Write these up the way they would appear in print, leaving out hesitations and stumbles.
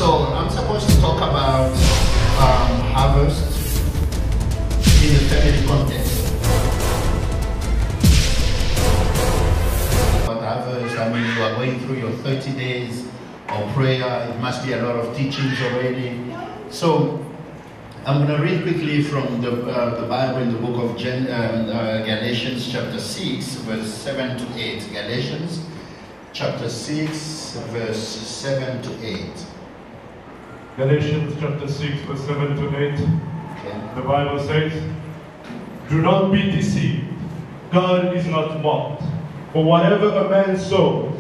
So I'm supposed to talk about harvest in a family context. About harvest, I mean, you are going through your 30 days of prayer. It must be a lot of teachings already. So I'm going to read quickly from the Bible in the book of Galatians chapter 6, verse 7 to 8. Galatians chapter 6, verse 7 to 8. Galatians chapter 6, verse 7 to 8. Okay. The Bible says, "Do not be deceived. God is not mocked. For whatever a man sows,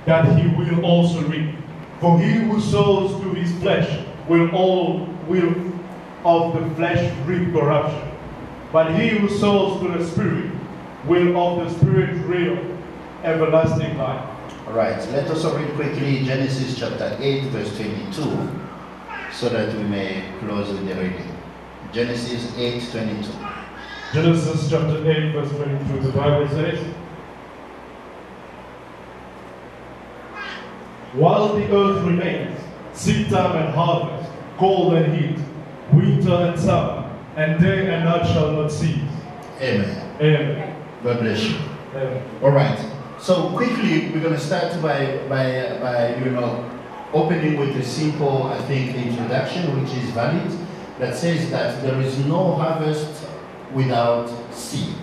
that he will also reap. For he who sows to his flesh will of the flesh reap corruption. But he who sows to the Spirit will of the Spirit reap everlasting life." All right, let us read quickly Genesis chapter 8, verse 22, so that we may close with the reading. Genesis 8, 22. Genesis chapter 8, verse 22. The Bible says, "While the earth remains, seed time and harvest, cold and heat, winter and summer, and day and night shall not cease." Amen. Amen. God bless you. Amen. All right. So quickly, we're going to start by opening with a simple, I think, introduction, which is valid, that says that there is no harvest without seed.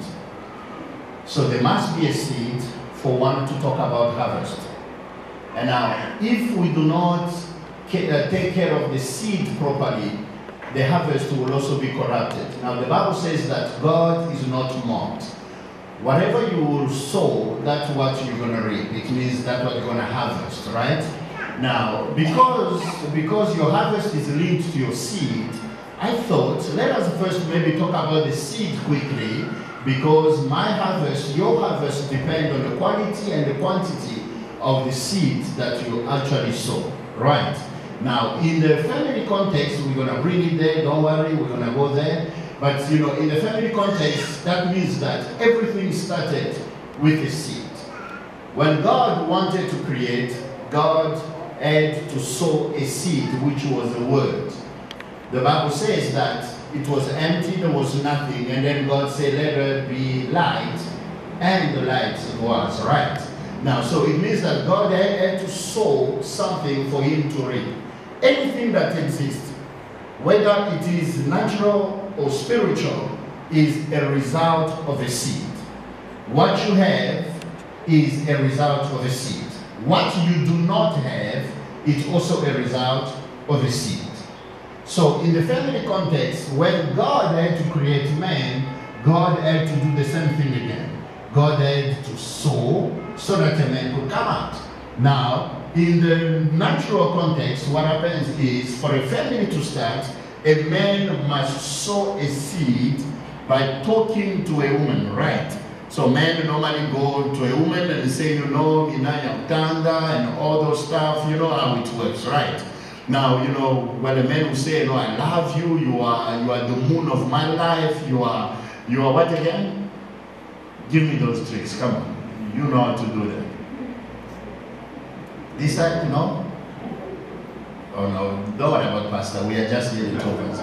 So there must be a seed for one to talk about harvest. And now, if we do not take care of the seed properly, the harvest will also be corrupted. Now, the Bible says that God is not mocked. Whatever you will sow, that's what you're going to reap. It means that's what you're going to harvest, right? Now, because your harvest is linked to your seed, I thought, let us first maybe talk about the seed quickly, because my harvest, your harvest depend on the quality and the quantity of the seed that you actually sow, right? Now, in the family context, we're going to bring it there, don't worry, we're going to go there. But, in the family context, that means that everything started with a seed. When God wanted to create, God had to sow a seed, which was the word. The Bible says that it was empty, there was nothing, and then God said, "Let there be light," and the light was, right? Now, so it means that God had to sow something for him to reap. Anything that exists, whether it is natural or spiritual, is a result of a seed. What you have is a result of a seed. What you do not have is also a result of a seed. So in the family context, when God had to create man, God had to do the same thing again. God had to sow so that a man could come out. Now, in the natural context, what happens is, for a family to start, a man must sow a seed by talking to a woman, right? So men normally go to a woman and say, Minaya Tanda and all those stuff, you know how it works, right? Now, when a man will say, "I love you, you are the moon of my life, you are what again? Give me those tricks, come on. You know how to do that." This side, no? Oh no, don't worry about Pastor, we are just getting towards.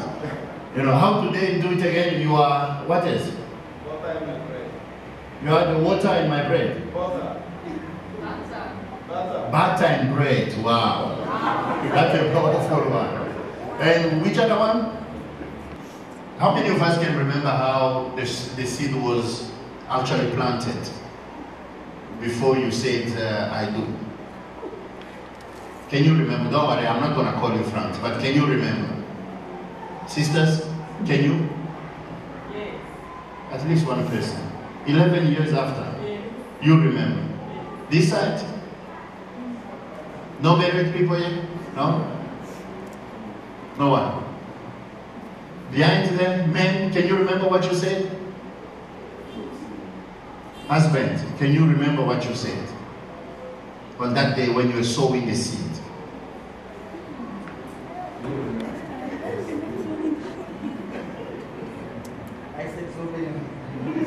How do they do it again? You are, what is it? Water in my bread. You are the water in my bread. Butter. Butter and bread, wow. That's a powerful one. And which other one? How many of us can remember how the seed was actually planted before you said, "I do"? Can you remember? Don't worry, I'm not going to call you front, but can you remember? Sisters, can you? Yes. At least one person. 11 years after. Yes. You remember. Yes. This side? No married people here? No? No one? Behind them, men, can you remember what you said? Husband, can you remember what you said? On that day when you were sowing the seed. I said so many. He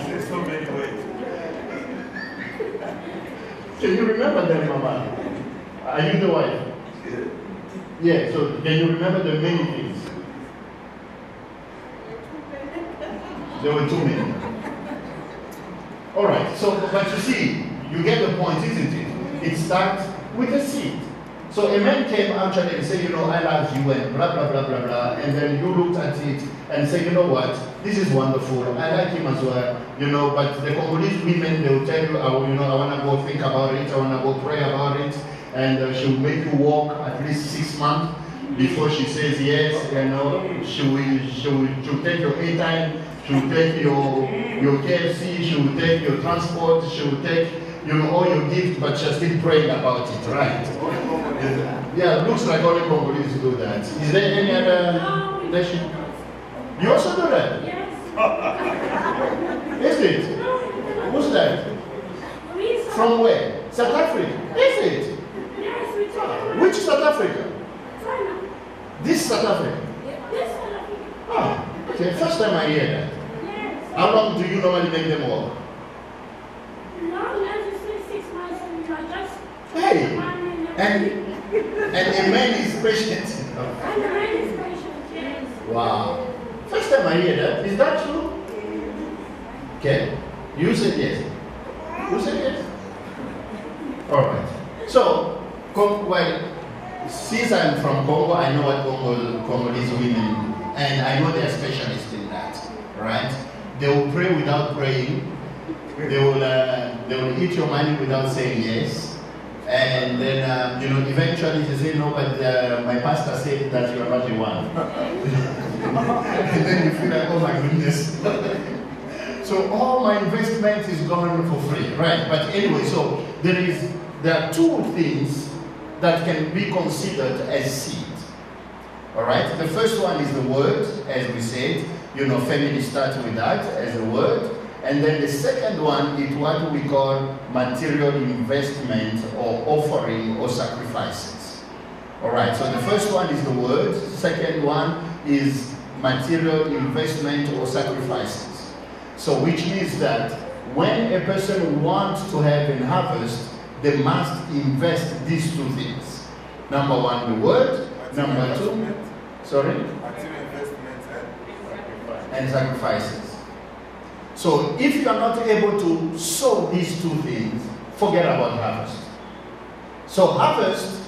said so many ways. Can you remember that, Mama? Are you the wife? Yeah, so can you remember the many things? There were too many. Alright, so, but you see, you get the point, isn't it? It starts with a seed. So a man came actually and said, you know, I love you and blah, blah, blah, blah, blah. And then you looked at it and said, you know what, this is wonderful. I like him as well, you know, but the Congolese women, they will tell you, I want to go think about it, I want to go pray about it. And she will make you walk at least 6 months before she says yes, you know, she'll take your airtime, she'll take your KFC, she'll take your transport, she'll take, you know, all your gifts, but she's still praying about it, right? Yeah, it looks like only Congolese do that. Is there any other nation? You also do that? Yes. Is it? Who's that? From where? South Africa? Is it? Yes, we do. Which South Africa? China. This South Africa? This South Africa. Oh, okay, first time I hear that. Yes. How long do you normally make them walk? Long as you say 6 months and you are just Hey, and a man is patient. and the man is patient, yes. Wow. First time I hear that. Is that true? Okay. You said yes. Who said yes? All right. So, well, since I'm from Congo, I know what Congolese women do. And I know they're specialists in that. Right? They will pray without praying. They will eat your money without saying yes. And then, you know, eventually they say, no, but my pastor said that you are not the one. And then you feel like, oh my goodness. So all my investment is gone for free, right? But anyway, so there are two things that can be considered as seed. All right? The first one is the word, as we said. You know, family starts with that as a word. And then the second one is what we call material investment or offering or sacrifices. All right, so the first one is the word. The second one is material investment or sacrifices. So which means that when a person wants to have a harvest, they must invest these two things. Number one, the word. Number two, sorry? Material investment And sacrifices. So if you are not able to sow these two things, forget about harvest. So harvest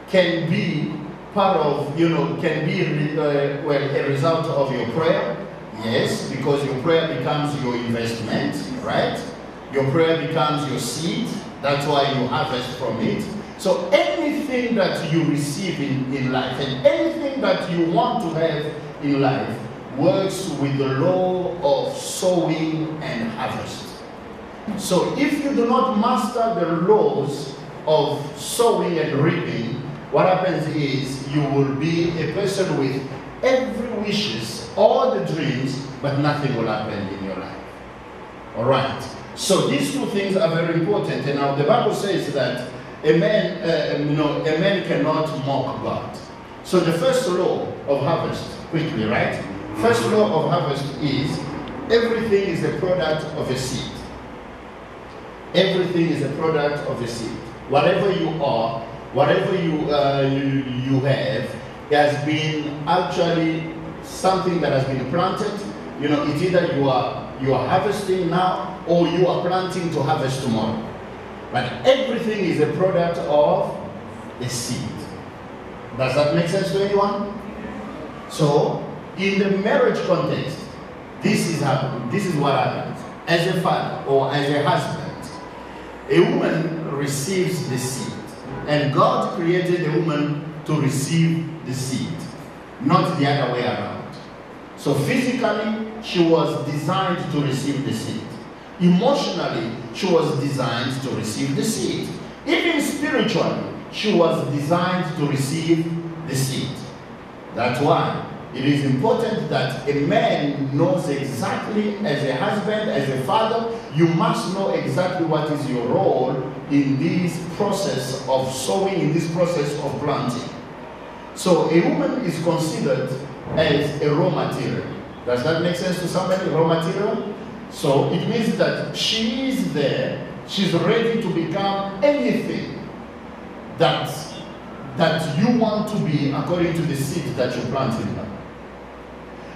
can be part of, you know, can be a result of your prayer. Yes, because your prayer becomes your investment, right? Your prayer becomes your seed. That's why you harvest from it. So anything that you receive in life and anything that you want to have in life works with the law of sowing and harvest. So if you do not master the laws of sowing and reaping, what happens is you will be a person with every wishes, all the dreams, but nothing will happen in your life. All right. So these two things are very important. And now the Bible says that a man cannot mock God. So the first law of harvest, quickly, right? First law of harvest is everything is a product of a seed. Everything is a product of a seed. Whatever you are, whatever you have, has been actually something that has been planted. You know, it's either you are harvesting now or you are planting to harvest tomorrow. But everything is a product of a seed. Does that make sense to anyone? So, in the marriage context, this is what happens. As a father or as a husband, a woman receives the seed. And God created a woman to receive the seed, not the other way around. So physically, she was designed to receive the seed. Emotionally, she was designed to receive the seed. Even spiritually, she was designed to receive the seed. That's why it is important that a man knows exactly, as a husband, as a father, you must know exactly what is your role in this process of sowing, in this process of planting. So a woman is considered as a raw material. Does that make sense to somebody? Raw material? So it means that she is there, she's ready to become anything that that you want to be according to the seed that you plant in her.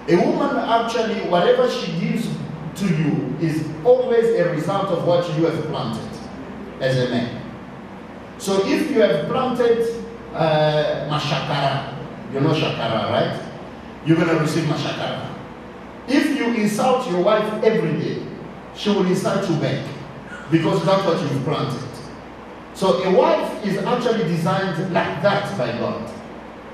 A woman actually, whatever she gives to you is always a result of what you have planted as a man. So if you have planted mashakara, you know shakara, right? You're going to receive mashakara. If you insult your wife every day, she will insult you back because that's what you've planted. So a wife is actually designed like that by God.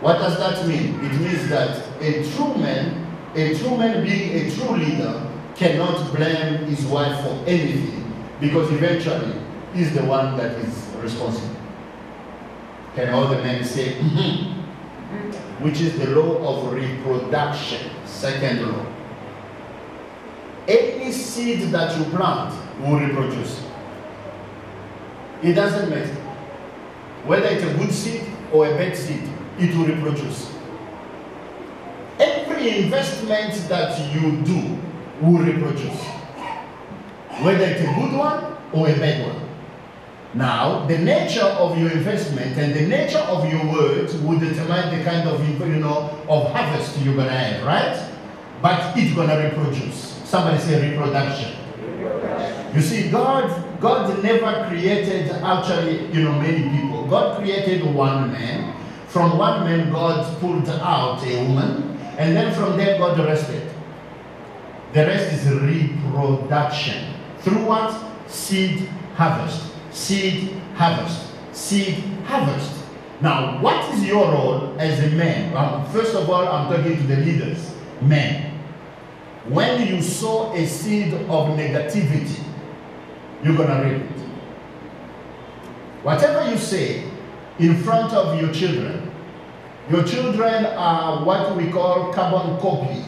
What does that mean? It means that a true man being a true leader cannot blame his wife for anything because eventually he's the one that is responsible. Can all the men say, which is the law of reproduction, second law. Any seed that you plant will reproduce. It doesn't matter. Whether it's a good seed or a bad seed, it will reproduce. Every investment that you do will reproduce. Whether it's a good one or a bad one. Now, the nature of your investment and the nature of your words will determine the kind of, of harvest you're going to have, right? But it's going to reproduce. Somebody say reproduction. You see, God never created actually, many people. God created one man. From one man, God pulled out a woman. And then from there, God rested. The rest is reproduction. Through what? Seed, harvest. Seed, harvest. Seed, harvest. Now, what is your role as a man? First of all, I'm talking to the leaders. Men. When you sow a seed of negativity, you're going to reap it. Whatever you say in front of your children are what we call carbon copy.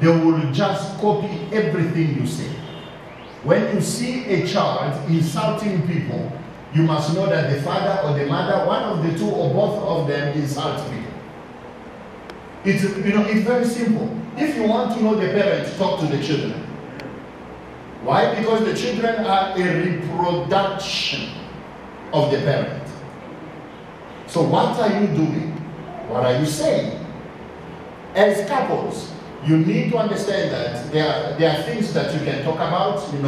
They will just copy everything you say. When you see a child insulting people, you must know that the father or the mother, one of the two or both of them insult people. It's very simple. If you want to know the parents, talk to the children. Why? Because the children are a reproduction of the parent. So what are you doing? What are you saying? As couples, you need to understand that there are things that you can talk about, in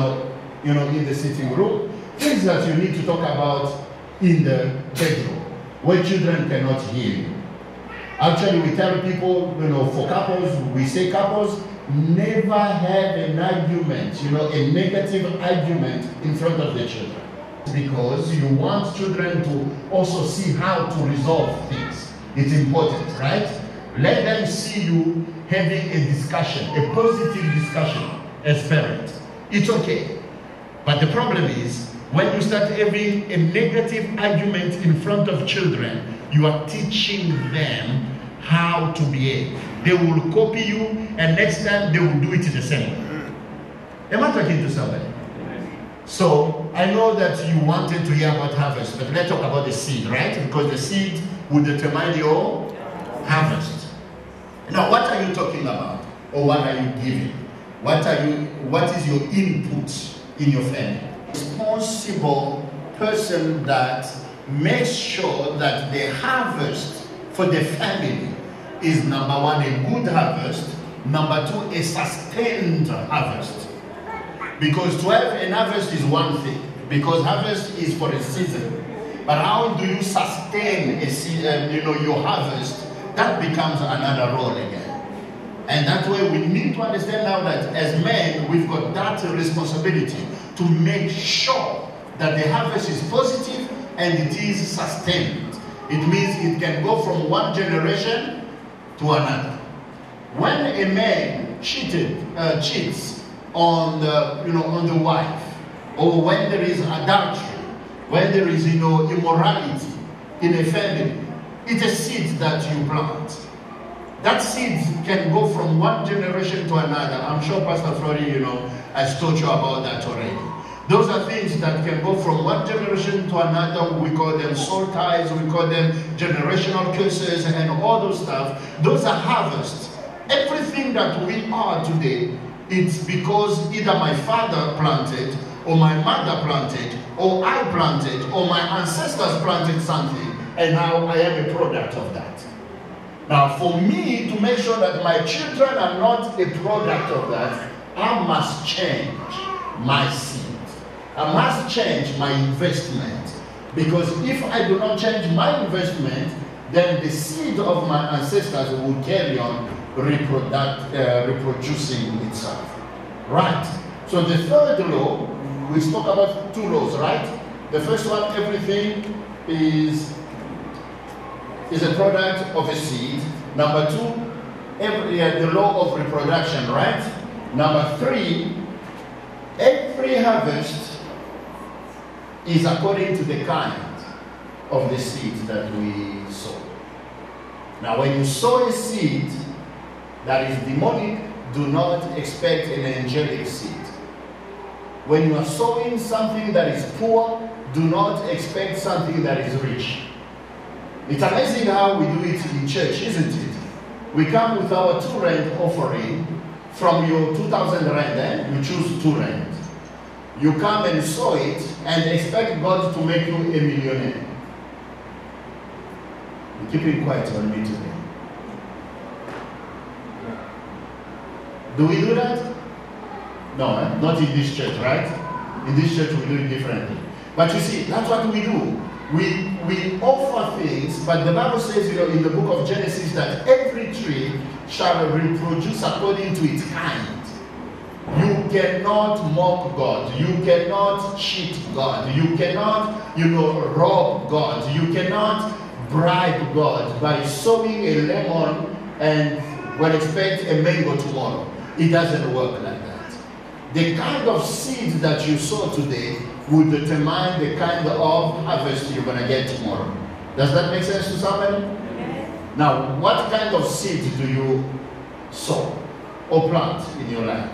the sitting room, things that you need to talk about in the bedroom, where children cannot hear you. Actually, we tell people, for couples, we say couples never have an argument, a negative argument in front of the children. Because you want children to also see how to resolve things. It's important, right? Let them see you having a discussion, a positive discussion as parents. It's okay. But the problem is, when you start having a negative argument in front of children, you are teaching them how to behave. They will copy you, and next time they will do it the same way. Am I talking to somebody? So, I know that you wanted to hear about harvest, but let's talk about the seed, right? Because the seed will determine your harvest. Now, what are you talking about? Or what are you giving? What is your input in your family? Responsible person that makes sure that the harvest for the family is number one, a good harvest, number two, a sustained harvest. Because to have an harvest is one thing, because harvest is for a season. But how do you sustain a season, your harvest? That becomes another role again. And that way we need to understand now that as men, we've got that responsibility to make sure that the harvest is positive and it is sustained. It means it can go from one generation to another. When a man cheats on the wife, or when there is adultery, when there is immorality in a family, it's a seed that you plant. That seed can go from one generation to another. I'm sure Pastor Flori, has taught you about that already. Those are things that can go from one generation to another. We call them soul ties, we call them generational curses and all those stuff. Those are harvests. Everything that we are today, it's because either my father planted, or my mother planted, or I planted, or my ancestors planted something. and now I am a product of that. Now, for me to make sure that my children are not a product of that, I must change my seed. I must change my investment. Because if I do not change my investment, then the seed of my ancestors will carry on reproducing itself. Right. So the third law, we spoke about two laws, right? The first one, everything is a product of a seed. Number two, the law of reproduction, right? Number three, every harvest is according to the kind of the seed that we sow. Now, when you sow a seed that is demonic, do not expect an angelic seed. When you are sowing something that is poor, do not expect something that is rich. It's amazing how we do it in church, isn't it? We come with our 2 rand offering. From your 2,000 rand, you choose 2 rand. You come and sow it and expect God to make you a millionaire. You're keeping quiet on me today. Do we do that? No, not in this church, right? In this church we do it differently. But you see, that's what we do. We offer things, but the Bible says, in the book of Genesis that every tree shall reproduce according to its kind. You cannot mock God. You cannot cheat God. You cannot, rob God. You cannot bribe God by sowing a lemon and expect a mango tomorrow. It doesn't work like that. The kind of seed that you sow today will determine the kind of harvest you're going to get tomorrow. Does that make sense to somebody? Yes. Now, what kind of seed do you sow or plant in your life?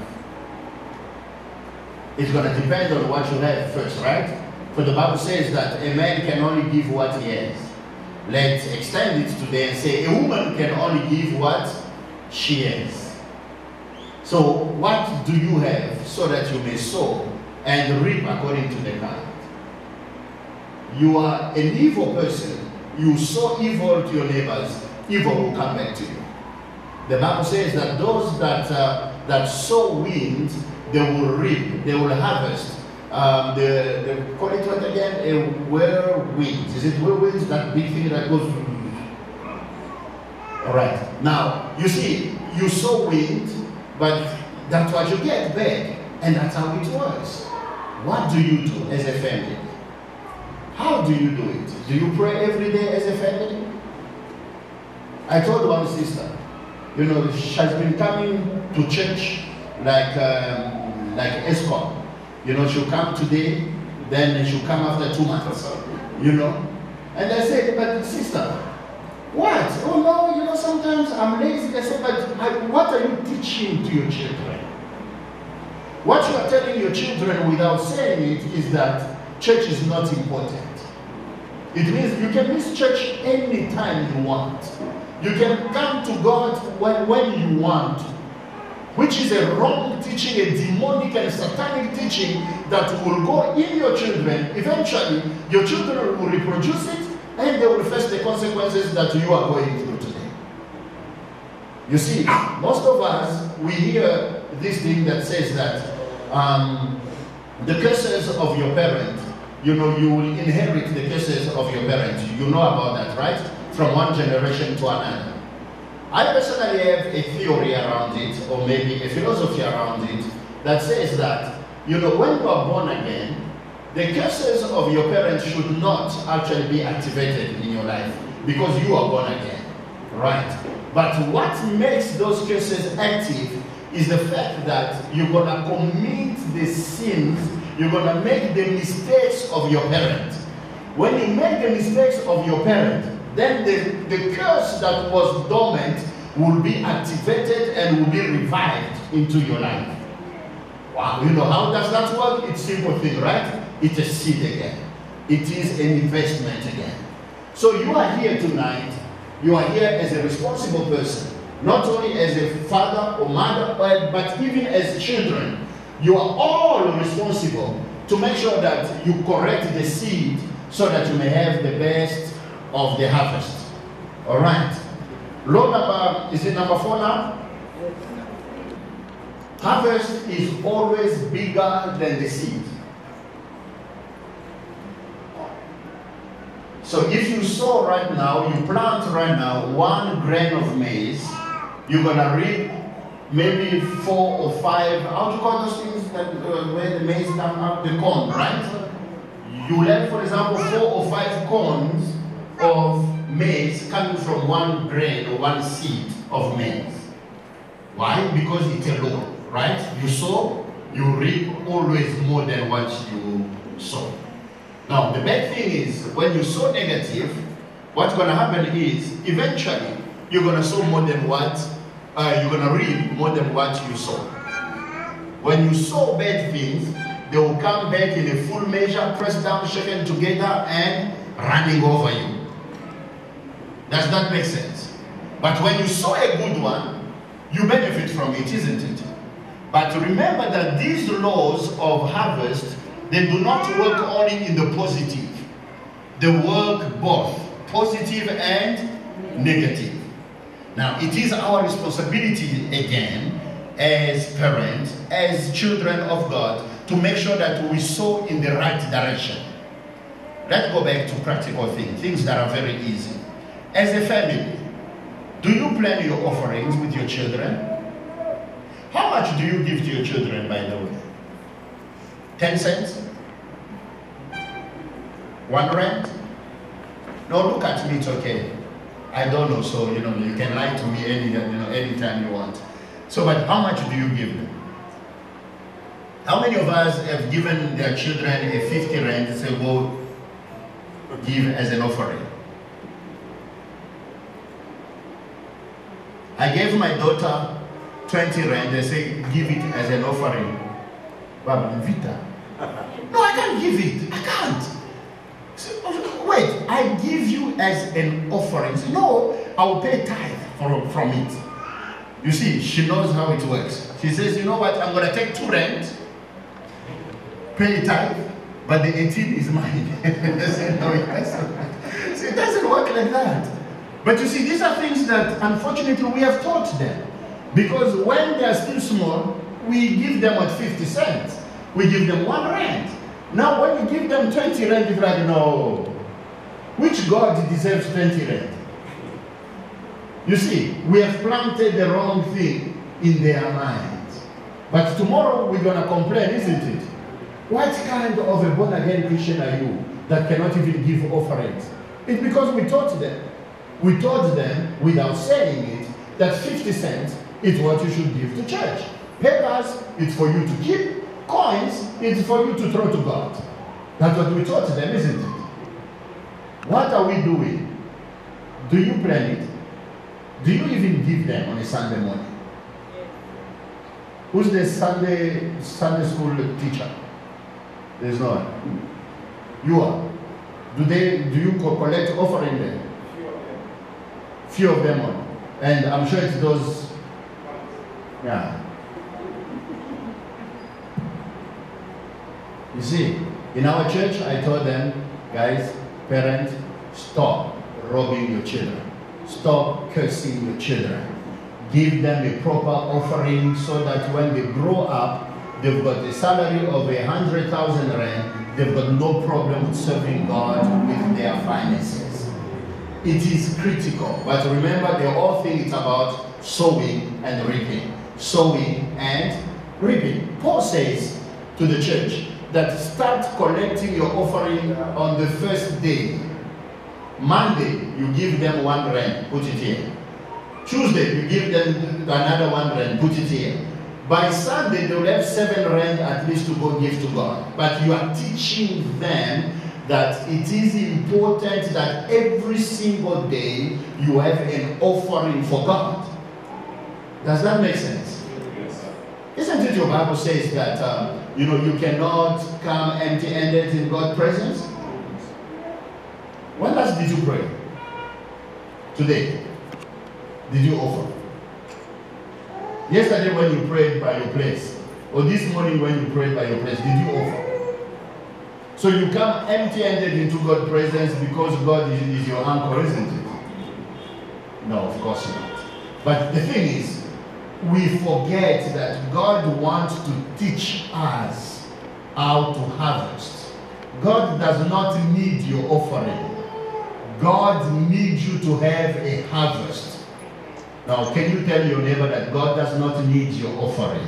It's going to depend on what you have first, right? For the Bible says that a man can only give what he has. Let's extend it today and say a woman can only give what she has. So what do you have so that you may sow and reap according to the kind? You are an evil person. You sow evil to your neighbors, evil will come back to you. The Bible says that those that sow wind, they will reap, they will harvest. They call it what again? A whirlwind. Is it whirlwind? That big thing that goes. All right. Now you see, you sow wind, but that's what you get back, and that's how it works. What do you do as a family? How do you do it? Do you pray every day as a family? I told one sister, she has been coming to church like escort. She'll come today, then she'll come after 2 months. And I said, but sister, what? Oh no, sometimes I'm lazy. I said, but what are you teaching to your children? What you are telling your children without saying it is that church is not important. It means you can miss church anytime you want. You can come to God when you want, which is a wrong teaching, a demonic and satanic teaching that will go in your children. Eventually, your children will reproduce it and they will face the consequences that you are going through today. You see, most of us, we hear this thing that says that the curses of your parent, you will inherit the curses of your parents. You know about that, right? From one generation to another. I personally have a theory around it, or maybe a philosophy around it, that says that, when you are born again, the curses of your parents should not actually be activated in your life because you are born again, right? But what makes those curses active is the fact that you're going to commit the sins, you're going to make the mistakes of your parent. When you make the mistakes of your parent, then the curse that was dormant will be activated and will be revived into your life. Wow, how does that work? It's a simple thing, right? It's a seed again. It is an investment again. So you are here tonight, you are here as a responsible person, not only as a father or mother, but even as children. You are all responsible to make sure that you correct the seed so that you may have the best of the harvest. All right. Law number, is it number 4 now? Harvest is always bigger than the seed. So if you sow right now, you plant right now 1 grain of maize, you're going to reap maybe 4 or 5, how do you call those things that where the maize come up, the corn, right? You will have, for example, 4 or 5 corns of maize coming from 1 grain or 1 seed of maize. Why? Because it's a law, right? You sow, you reap always more than what you sow. Now, the bad thing is, when you sow negative, what's going to happen is, eventually, you're going to sow more than what, you're going to reap more than what you sow. When you sow bad things, they will come back in a full measure, pressed down, shaken together, and running over you. Does that make sense? But when you sow a good one, you benefit from it, isn't it? But remember that these laws of harvest, they do not work only in the positive. They work both positive and negative. Now, it is our responsibility again, as parents, as children of God, to make sure that we sow in the right direction. Let's go back to practical things that are very easy. As a family, do you plan your offerings with your children? How much do you give to your children, by the way? 10 cents? 1 rand? No, look at me, it's okay. I don't know, so you can lie to me anytime you want. So, but how much do you give them? How many of us have given their children a 50 rand and say, go give as an offering? I gave my daughter 20 rand and say, give it as an offering. Baba, Vita. No, I can't give it. I can't. So, wait, I give you as an offering. So, no, I'll pay tithe from it. You see, she knows how it works. She says, you know what, I'm going to take 2 rand, pay tithe, but the 18 is mine. I said, no, it doesn't. See, it doesn't work like that. But you see, these are things that, unfortunately, we have taught them. Because when they are still small, we give them at 50 cents. We give them 1 rand. Now, when we give them 20 rand, it's like, no. Which God deserves 20 rand? You see, we have planted the wrong thing in their minds. But tomorrow we're going to complain, isn't it? What kind of a born-again Christian are you that cannot even give offerings? It's because we taught them. We taught them, without saying it, that 50 cents is what you should give to church. Papers, it's for you to keep. Coins, it's for you to throw to God. That's what we taught them, isn't it? What are we doing? Do you plan it? Do you even give them on a Sunday morning? Who's the Sunday school teacher? There's no one. You are. Do you collect offering them? Few of them are. And I'm sure it's those. Yeah. You see, in our church, I told them, guys, parents, stop robbing your children. Stop cursing your children. Give them a proper offering so that when they grow up, they've got a salary of 100,000 rand. They've got no problem with serving God with their finances. It is critical. But remember, the whole thing is about sowing and reaping. Sowing and reaping. Paul says to the church that start collecting your offering on the first day. Monday, you give them 1 rand, put it here. Tuesday, you give them another 1 rand, put it here. By Sunday, they will have 7 rand at least to go give to God. But you are teaching them that it is important that every single day you have an offering for God. Does that make sense? Yes. Isn't it your Bible says that you cannot come empty-handed in God's presence? When last did you pray? Today. Did you offer? Yesterday when you prayed by your place, or this morning when you prayed by your place, did you offer? So you come empty-handed into God's presence because God is your anchor, isn't it? No, of course not. But the thing is, we forget that God wants to teach us how to harvest. God does not need your offering. God needs you to have a harvest. Now, can you tell your neighbor that God does not need your offering?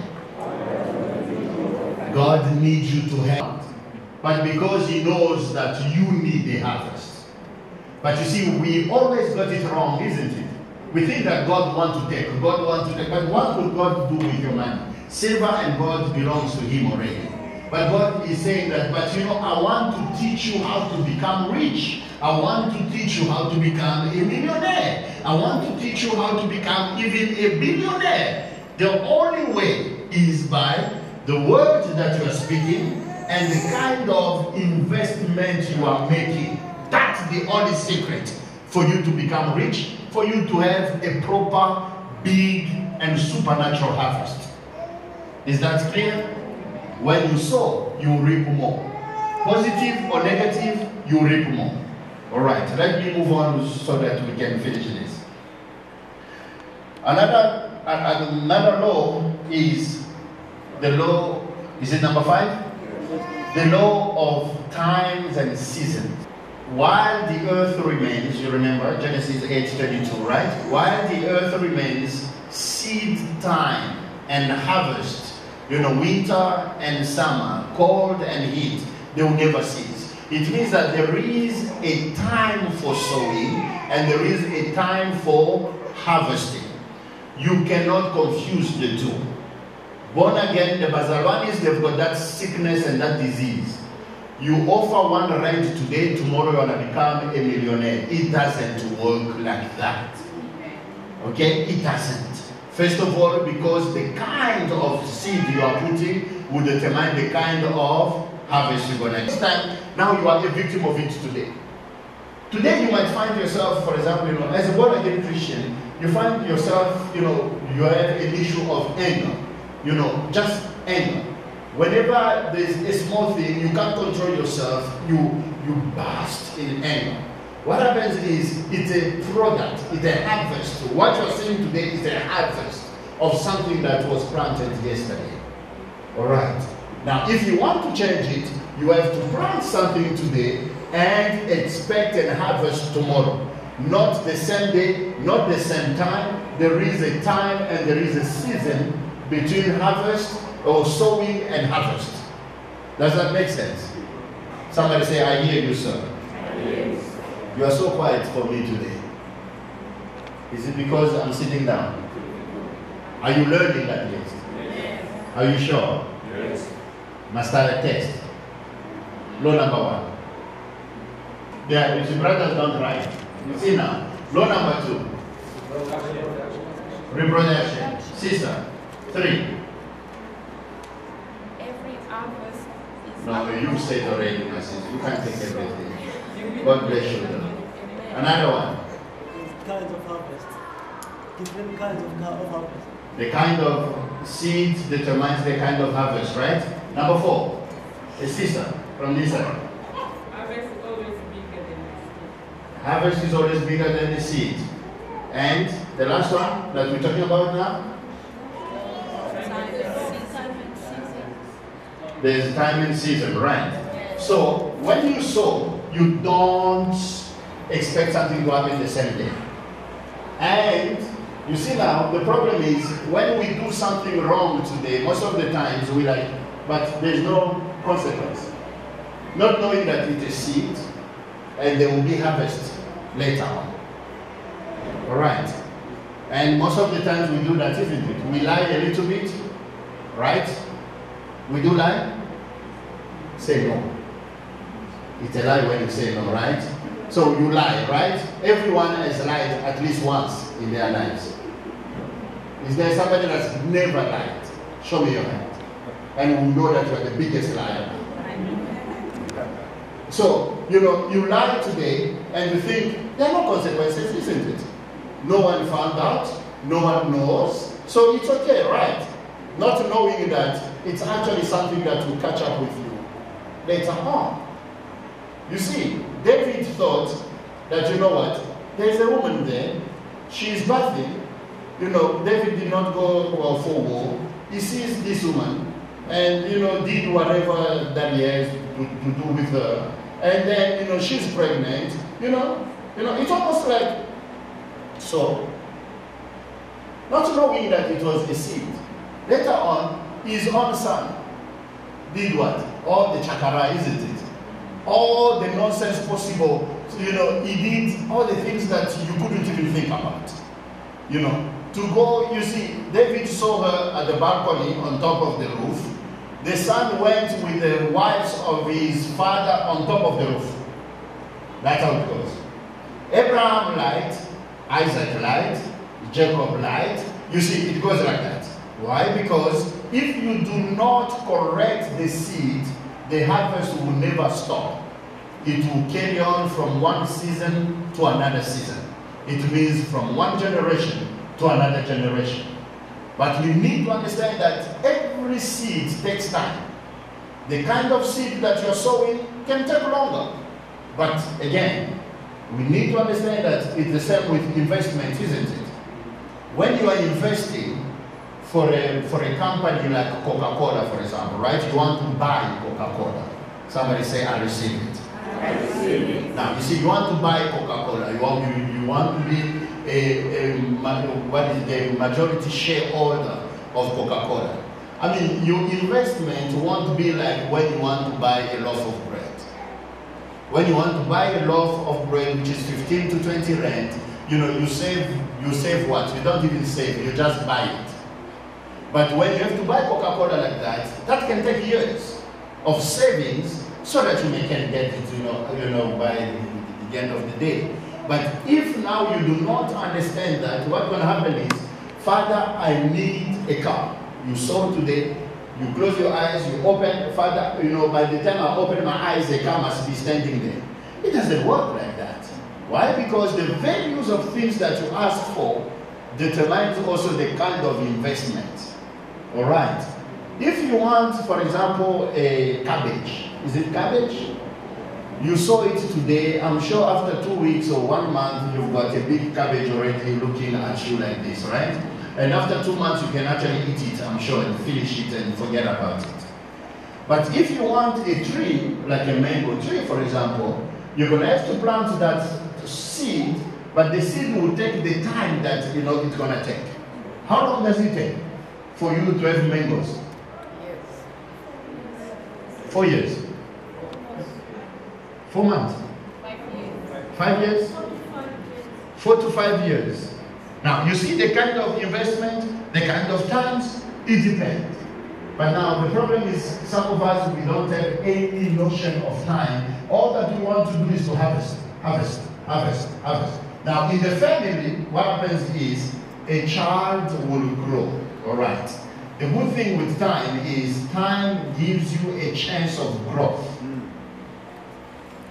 God needs you to have, but because He knows that you need a harvest. But you see, we always got it wrong, isn't it? We think that God wants to take, God wants to take, but what will God do with your money? Silver and gold belongs to Him already. But God is saying that, but you know, I want to teach you how to become rich. I want to teach you how to become a millionaire. I want to teach you how to become even a billionaire. The only way is by the word that you are speaking and the kind of investment you are making. That's the only secret for you to become rich, for you to have a proper, big, and supernatural harvest. Is that clear? When you sow, you reap more. Positive or negative, you reap more. All right, let me move on so that we can finish this. Another law is the law, is it number 5? The law of times and seasons. While the earth remains, you remember Genesis 8:22, right? While the earth remains, seed time and harvest, winter and summer, cold and heat, they will never cease. It means that there is a time for sowing and there is a time for harvesting. You cannot confuse the two. Born again, the Bazalwanis, they've got that sickness and that disease. You offer one rent today, tomorrow you're going to become a millionaire. It doesn't work like that. Okay? It doesn't. First of all, because the kind of seed you are putting will determine the kind of harvest you're going to. Next time, now you are a victim of it today. Today you might find yourself, for example, as a born-again Christian, you find yourself, you have an issue of anger. Just anger. Whenever there's a small thing, you can't control yourself, you burst in anger. What happens is, it's a product, it's a harvest. What you're seeing today is a harvest of something that was planted yesterday. Alright. Now, if you want to change it, you have to plant something today and expect a harvest tomorrow. Not the same day, not the same time. There is a time and there is a season between harvest or sowing and harvest. Does that make sense? Somebody say, I hear you, sir. Yes. You are so quiet for me today. Is it because I'm sitting down? Are you learning at least? Yes. Are you sure? Yes. Must start a test. Law number 1. Yeah, if the brothers don't write. You see now. Law number 2. Reproduction. Sister. 3. Every harvest is No, you said already, my sister. You can't take everything. God bless you. Another one. Kinds of harvest. Different kinds of harvest. The kind of seed determines the kind of harvest, right? Number 4. A sister from this side. harvest is always bigger than the seed. Harvest is always bigger than the seed. And the last one that we're talking about now? There's time and season, right? So when you sow, you don't expect something to happen the same day. And you see now, the problem is when we do something wrong today, most of the times we like, but there's no consequence. Not knowing that it's a seed and there will be harvest later on. Alright. And most of the times we do that, isn't it? We lie a little bit, right? We do lie? Say no. It's a lie when you say no, right? So you lie, right? Everyone has lied at least once in their lives. Is there somebody that's never lied? Show me your hand. And we'll know that you're the biggest liar. So, you lie today and you think there are no consequences, isn't it? No one found out, no one knows, so it's okay, right? Not knowing that it's actually something that will catch up with you later on. You see, David thought that, you know what, there's a woman there, she's bathing. You know, David did not go for war. He sees this woman and, you know, did whatever that he has to do with her. And then, you know, she's pregnant. You know, it's almost like, so, not knowing that it was a seed. Later on, his own son did what? All the chakara, isn't it? All the nonsense possible. So, you know, he did all the things that you couldn't even think about. You know, to go, you see, David saw her at the balcony on top of the roof. The son went with the wives of his father on top of the roof. That's how it goes. Abraham lied, Isaac lied, Jacob lied. You see, it goes like that. Why? Because if you do not correct the seed, the harvest will never stop. It will carry on from one season to another season. It means from one generation to another generation. But we need to understand that every seed takes time. The kind of seed that you're sowing can take longer. But again, we need to understand that it's the same with investment, isn't it? When you are investing for a company like Coca-Cola, for example, right? You want to buy Coca-Cola. Somebody say, I receive it. I receive it. Now, you see, you want to buy Coca-Cola. You want to be the majority shareholder of Coca-Cola. I mean, your investment won't be like when you want to buy a loaf of bread. When you want to buy a loaf of bread, which is 15 to 20 rand, you know, you save what? You don't even save, you just buy it. But when you have to buy Coca-Cola like that, that can take years of savings so that you can get it, you know, by the end of the day. But if now you do not understand that, what's going to happen is, Father, I need a car. You sow today, you close your eyes, you open, Father, you know, by the time I open my eyes, the car must be standing there. It doesn't work like that. Why? Because the values of things that you ask for determines also the kind of investment. All right. If you want, for example, a cabbage, is it cabbage? You sow it today, I'm sure after 2 weeks or 1 month, you've got a big cabbage already looking at you like this, right? And after 2 months, you can actually eat it, I'm sure, and finish it and forget about it. But if you want a tree, like a mango tree, for example, you're going to have to plant that seed, but the seed will take the time that, you know, it's going to take. How long does it take for you to have mangoes? 4 years. 4 months. 5 years. 4 to 5 years. Now, you see the kind of investment, the kind of times, it depends. But now, the problem is, some of us, we don't have any notion of time. All that we want to do is to harvest, harvest, harvest, harvest. Now, in the family, what happens is, a child will grow, all right? The good thing with time is, time gives you a chance of growth.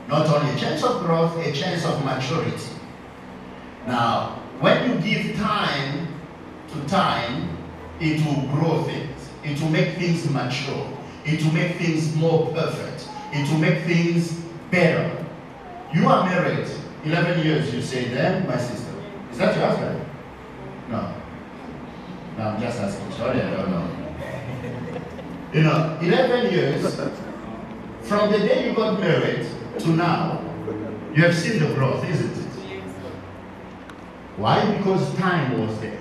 Not only a chance of growth, a chance of maturity. Now, when you give time to time, it will grow things. It will make things mature. It will make things more perfect. It will make things better. You are married 11 years, you say, then, my sister. Is that your husband? No. No, I'm just asking. Sorry, I don't know. You know, 11 years, from the day you got married to now, you have seen the growth, isn't it? Why? Because time was there.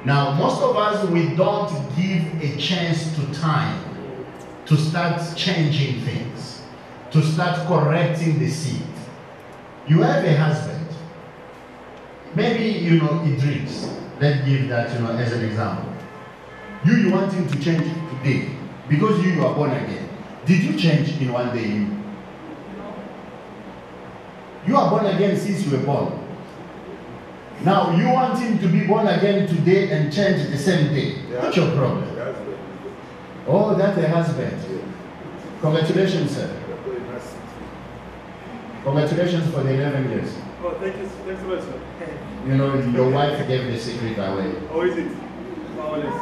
Now, most of us, we don't give a chance to time to start changing things, to start correcting the seed. You have a husband. Maybe, you know, he drinks. Let's give that, you know, as an example. You want him to change today because you are born again. Did you change in one day? You are born again since you were born. Now, you want him to be born again today and change the same day. Yeah. What's your problem? Oh, that's a husband. Congratulations, sir. Congratulations for the 11 years. Oh, thanks so much, sir. You know, your wife gave the secret away. Oh, is it? Marvelous.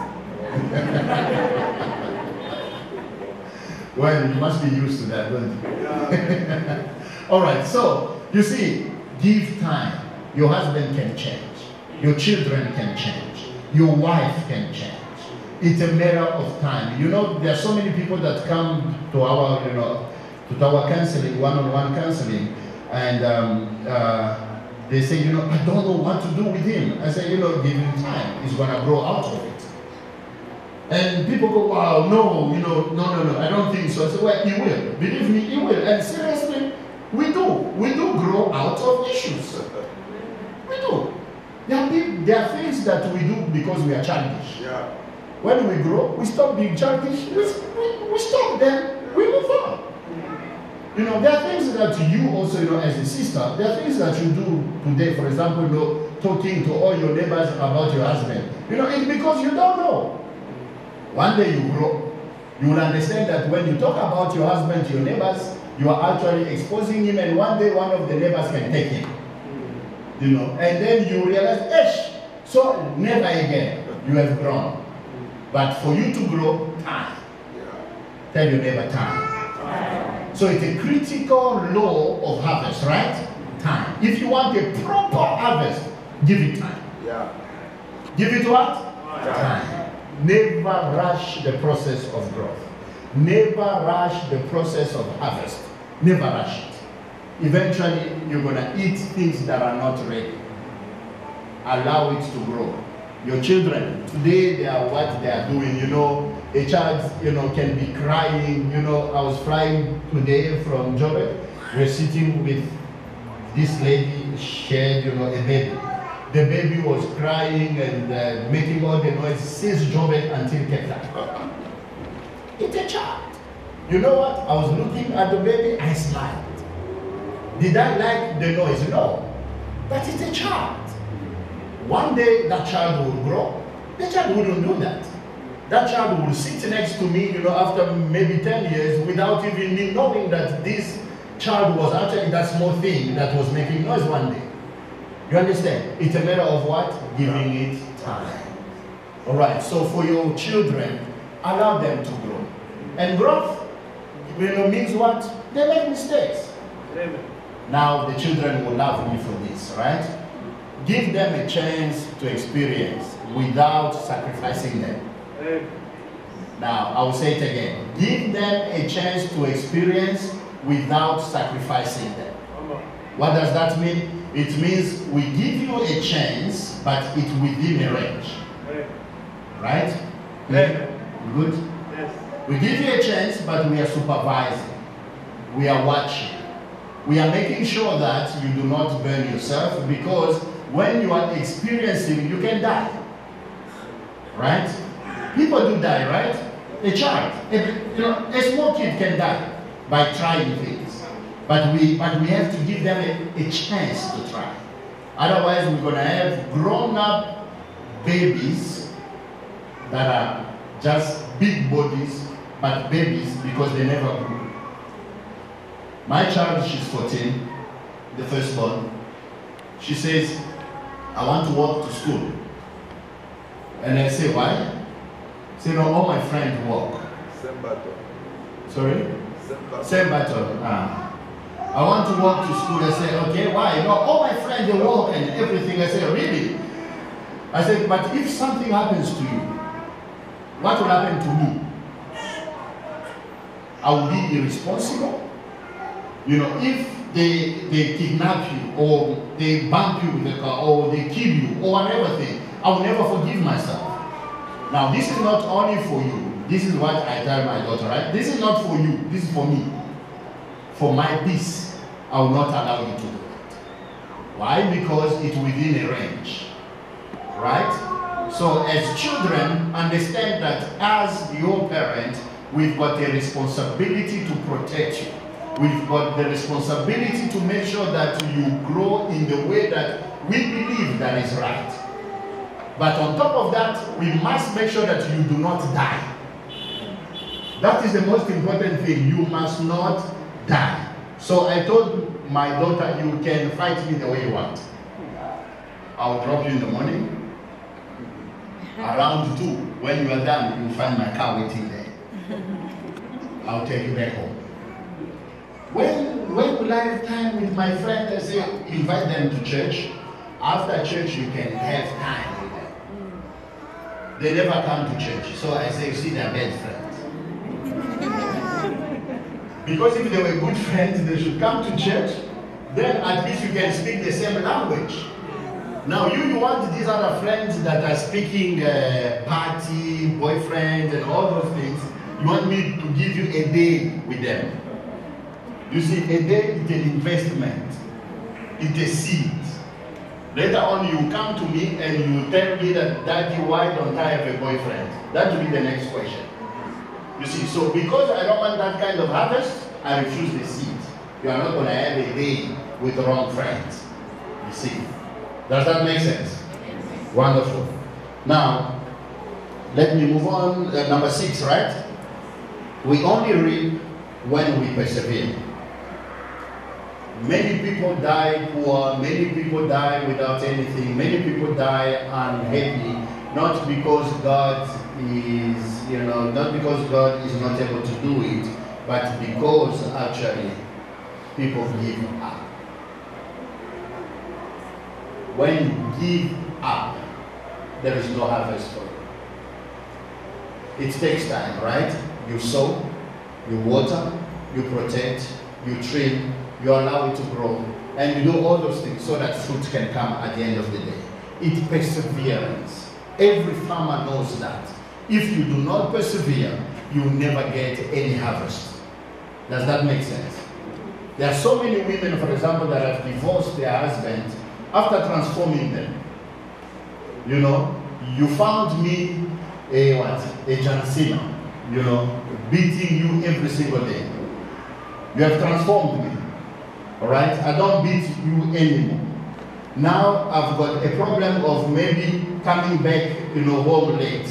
Well, you must be used to that, don't you? Yeah. All right, so you see, give time. Your husband can change. Your children can change. Your wife can change. It's a matter of time. You know, there are so many people that come to our, to our counseling, one-on-one counseling, and they say, I don't know what to do with him. I say, give him time. He's going to grow out of it. And people go, wow, no, no, I don't think so. I say, well, he will. Believe me, he will. And seriously, we do. We do grow out of issues. We do. There are things that we do because we are childish. Yeah. When we grow, we stop being childish. We stop, then we move on. There are things that you also, as a sister, there are things that you do today, for example, talking to all your neighbors about your husband. It's because you don't know. One day you grow, you will understand that when you talk about your husband to your neighbors, you are actually exposing him, and one day one of the neighbors can take him. And then you realize, so never again, you have grown. But for you to grow, time. Tell your neighbor, time. So it's a critical law of harvest, right? Time. If you want a proper harvest, give it time. Yeah. Give it what? Time. Never rush the process of growth. Never rush the process of harvest. Never rush it. Eventually, you're going to eat things that are not ready. Allow it to grow. Your children, today they are what they are doing. A child, can be crying. I was flying today from Joburg. We're sitting with this lady, shared, a baby. The baby was crying and making all the noise since Joburg until Cape Town. It's a child. You know what? I was looking at the baby, I smiled. Did I like the noise? No. But it's a child. One day that child will grow. The child wouldn't do that. That child will sit next to me, after maybe 10 years without even me knowing that this child was actually that small thing that was making noise one day. You understand? It's a matter of what? Giving it time. All right, so for your children, allow them to grow. And growth, means what? They make mistakes. Amen. Now the children will love me for this, right? Give them a chance to experience without sacrificing them. Amen. Now, I will say it again. Give them a chance to experience without sacrificing them. What does that mean? It means we give you a chance, but it's within a range. Amen. Right? Amen. Good? Yes. We give you a chance, but we are supervising. We are watching. We are making sure that you do not burn yourself, because when you are experiencing, you can die. Right? People do die, right? A child, a small kid can die by trying things. But we have to give them a chance to try. Otherwise, we're going to have grown-up babies that are just big bodies, but babies because they never grew. My child, she's 14, the firstborn. She says, I want to walk to school. And I say, why? Say, no, all my friends walk. Same battle. Sorry? Same battle. Same battle. I want to walk to school. I say, okay, why? No, all my friends, they walk and everything. I say, really? I said, but if something happens to you, what will happen to me? I will be irresponsible. If they kidnap you, or they bump you with a car, or they kill you, or whatever thing, I will never forgive myself. Now, this is not only for you. This is what I tell my daughter, right? This is not for you. This is for me. For my peace, I will not allow you to do it. Why? Because it's within a range. Right? So as children, understand that as your parent, we've got a responsibility to protect you. We've got the responsibility to make sure that you grow in the way that we believe that is right. But on top of that, we must make sure that you do not die. That is the most important thing. You must not die. So I told my daughter, you can fight me the way you want. I'll drop you in the morning. Around 2, when you are done, you'll find my car waiting there. I'll take you back home. When will I have time with my friends? I say, invite them to church. After church, you can have time with them. They never come to church. So I say, see, they're bad friends. Because if they were good friends, they should come to church. Then at least you can speak the same language. Now you want these other friends that are speaking party, boyfriend, and all those things. You want me to give you a day with them. You see, a day is an investment. It's a seed. Later on, you come to me and you tell me that, Daddy, why don't I have a boyfriend? That will be the next question. You see, so because I don't want that kind of harvest, I refuse the seed. You are not going to have a day with the wrong friends. You see. Does that make sense? Wonderful. Now, let me move on. Number 6, right? We only reap when we persevere. Many people die poor, many people die without anything, many people die unhappy, not because God is, not because God is not able to do it, but because actually people give up. When you give up, there is no harvest for you. It takes time, right? You sow, you water, you protect, you trim, you allow it to grow, and you do all those things so that fruit can come at the end of the day. It perseverance. Every farmer knows that. If you do not persevere, you will never get any harvest. Does that make sense? There are so many women, for example, that have divorced their husbands after transforming them. You found me a John Cena, beating you every single day. You have transformed me. All right? I don't beat you anymore. Now I've got a problem of maybe coming back, home late.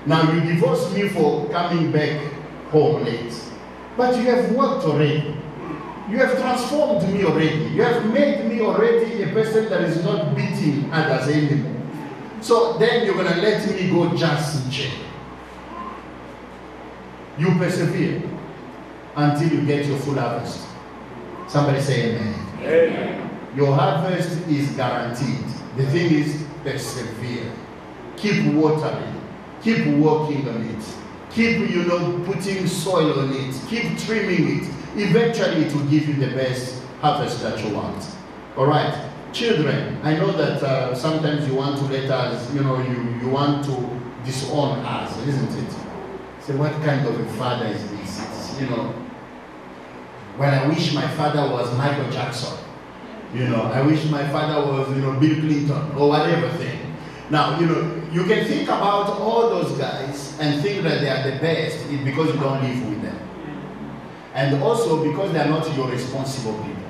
Now you divorce me for coming back home late. But you have worked already. You have transformed me already. You have made me already a person that is not beating others anymore. So then you're going to let me go just in jail. You persevere until you get your full harvest. Somebody say amen. Amen. Your harvest is guaranteed. The thing is, persevere. Keep watering. Keep working on it. Keep, putting soil on it. Keep trimming it. Eventually, it will give you the best harvest that you want. All right. Children, I know that sometimes you want to let us, you want to disown us, isn't it? So what kind of a father is this? It's, when I wish my father was Michael Jackson. I wish my father was, Bill Clinton or whatever thing. Now, you can think about all those guys and think that they are the best because you don't live with them. And also because they are not your responsible people.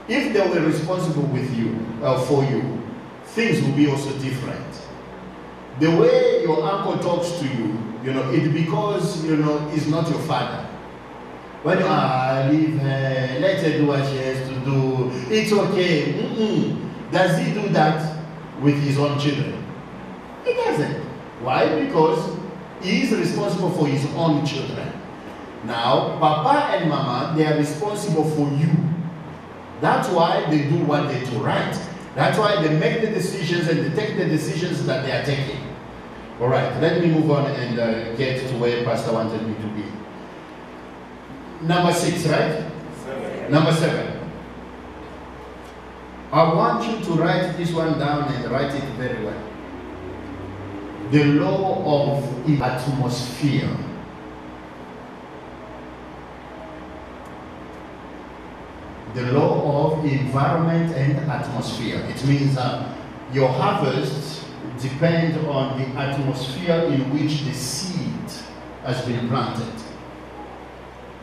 If they were responsible with you, for you, things will be also different. The way your uncle talks to you, it's because, he's not your father. When you leave her, let her do what she has to do, it's okay. Does he do that with his own children? He doesn't. Why? Because he is responsible for his own children. Now, Papa and Mama, they are responsible for you. That's why they do what they do right. That's why they make the decisions and they take the decisions that they are taking. All right, let me move on and get to where Pastor wanted me to be. Number 6, right? 7. Number 7. I want you to write this one down and write it very well. The law of atmosphere. The law of environment and atmosphere. It means your harvest depends on the atmosphere in which the seed has been planted.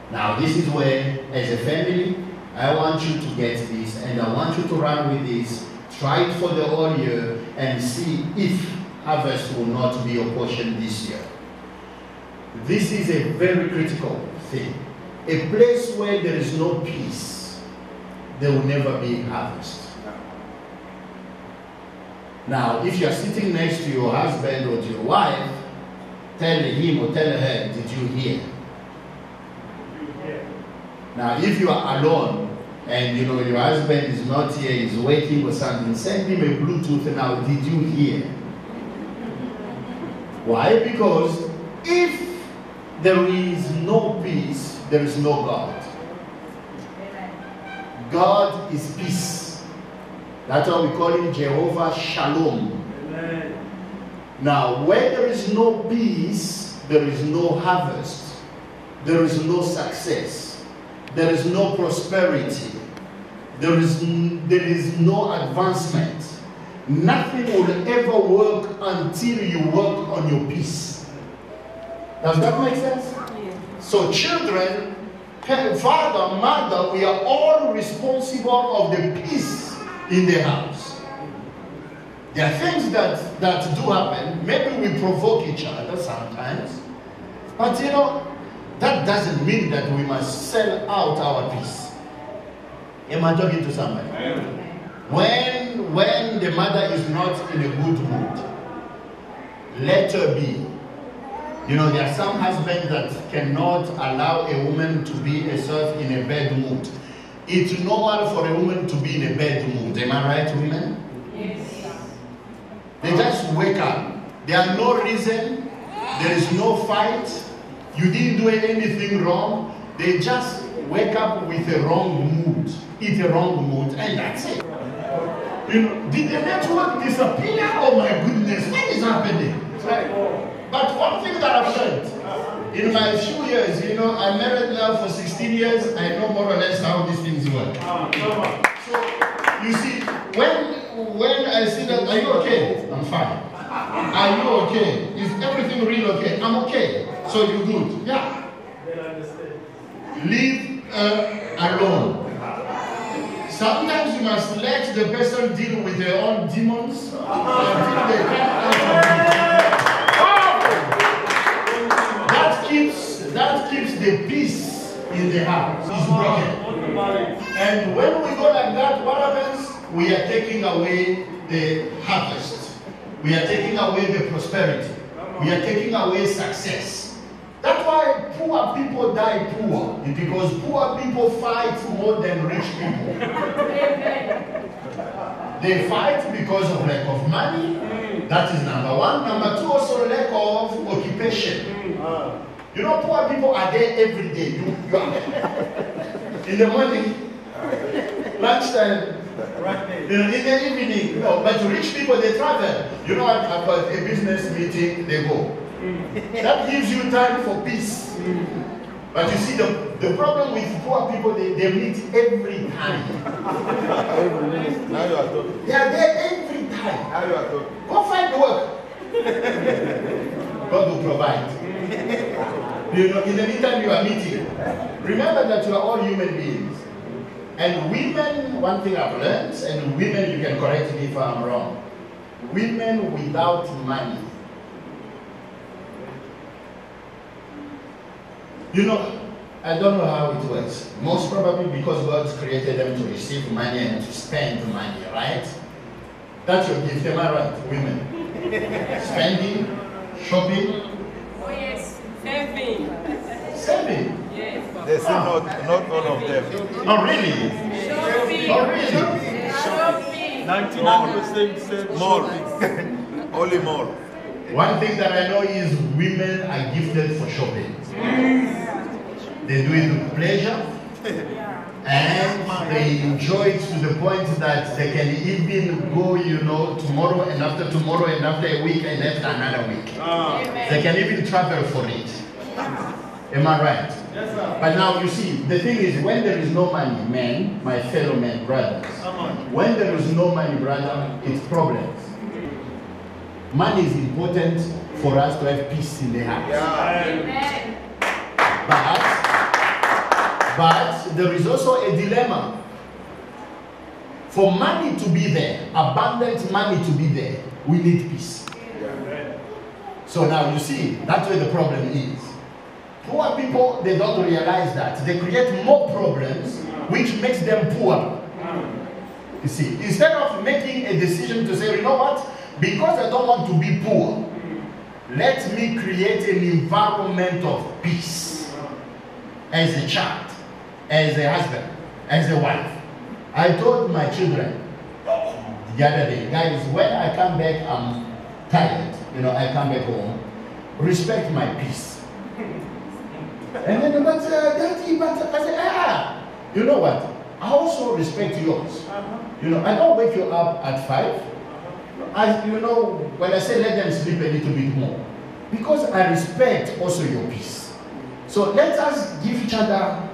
Now, this is where, as a family, I want you to get this and I want you to run with this. Try it for the whole year and see if harvest will not be your portion this year. This is a very critical thing. A place where there is no peace, there will never be harvest. Now, if you are sitting next to your husband or to your wife, tell him or tell her, did you hear? Now, if you are alone and you know your husband is not here, he's waiting or something, send him a Bluetooth now. Did you hear? Why? Because if there is no peace, there is no God. God is peace. That's why we call him Jehovah Shalom. Amen. Now, when there is no peace, there is no harvest. There is no success. There is no prosperity. There is no advancement. Nothing will ever work until you work on your peace. Does that make sense? So children, father, mother, we are all responsible of the peace in the house. There are things that do happen. Maybe we provoke each other sometimes. But you know, that doesn't mean that we must sell out our peace. Am I talking to somebody? When the mother is not in a good mood, let her be. You know, there are some husbands that cannot allow a woman to be herself in a bad mood. It's normal for a woman to be in a bad mood. Am I right, women? Yes. They just wake up. There are no reason. There is no fight. You didn't do anything wrong. They just wake up with a wrong mood. It's a wrong mood, and that's it. You know, did the network disappear? Oh my goodness, what is happening? But one thing that I've learned in my few years, you know, I'm married now for 16 years. I know more or less how these things work. So you see, when I see that, are you okay? I'm fine. Are you okay? Is everything real okay? I'm okay. So you good? Yeah. Leave alone. Sometimes you must let the person deal with their own demons until they come out of it. That keeps the peace in the house. It's broken. And when we go like that, what happens? We are taking away the harvest. We are taking away the prosperity. We are taking away success. That's why poor people die poor. It's because poor people fight more than rich people. They fight because of lack of money. That is number one. Number two, also lack of occupation. You know, poor people are there every day. You are in the morning, lunchtime, in the evening. No, but rich people, they travel. You know, about a business meeting, they go. That gives you time for peace. But you see, the problem with poor people, they meet every time. Every minute. Now you are talking. They are there every time. Now you are talking. Go find work. God will provide. You know, in the meantime, you are meeting. Remember that you are all human beings. And women, one thing I've learned, and women, you can correct me if I'm wrong. Women without money. You know, I don't know how it works. Most probably because God created them to receive money and to spend money, right? That's your gift, am I right, women? Spending, shopping. Oh yes, saving. Saving. Yes. They say not all of them. Oh, really? Shopping. Oh, really? Shopping. 99% say more. Only more. One thing that I know is women are gifted for shopping. They do it with pleasure. And they enjoy it to the point that they can even go, you know, tomorrow and after tomorrow and after a week and after another week. They can even travel for it. Am I right? Yes, sir. But now you see, the thing is, when there is no money, men, my fellow men, brothers, when there is no money, brother, it's problems. Money is important for us to have peace in the house. Amen. But there is also a dilemma. For money to be there, abundant money to be there, we need peace. So now you see, that's where the problem is. Poor people, they don't realize that. They create more problems, which makes them poor. You see, instead of making a decision to say, you know what, because I don't want to be poor, let me create an environment of peace as a child. as a husband, as a wife. I told my children the other day, guys, when I come back, I'm tired. I come back home. Respect my peace. And then, but Daddy, I said, you know what? I also respect yours. I don't wake you up at 5. When I say let them sleep a little bit more, because I respect also your peace. So let us give each other,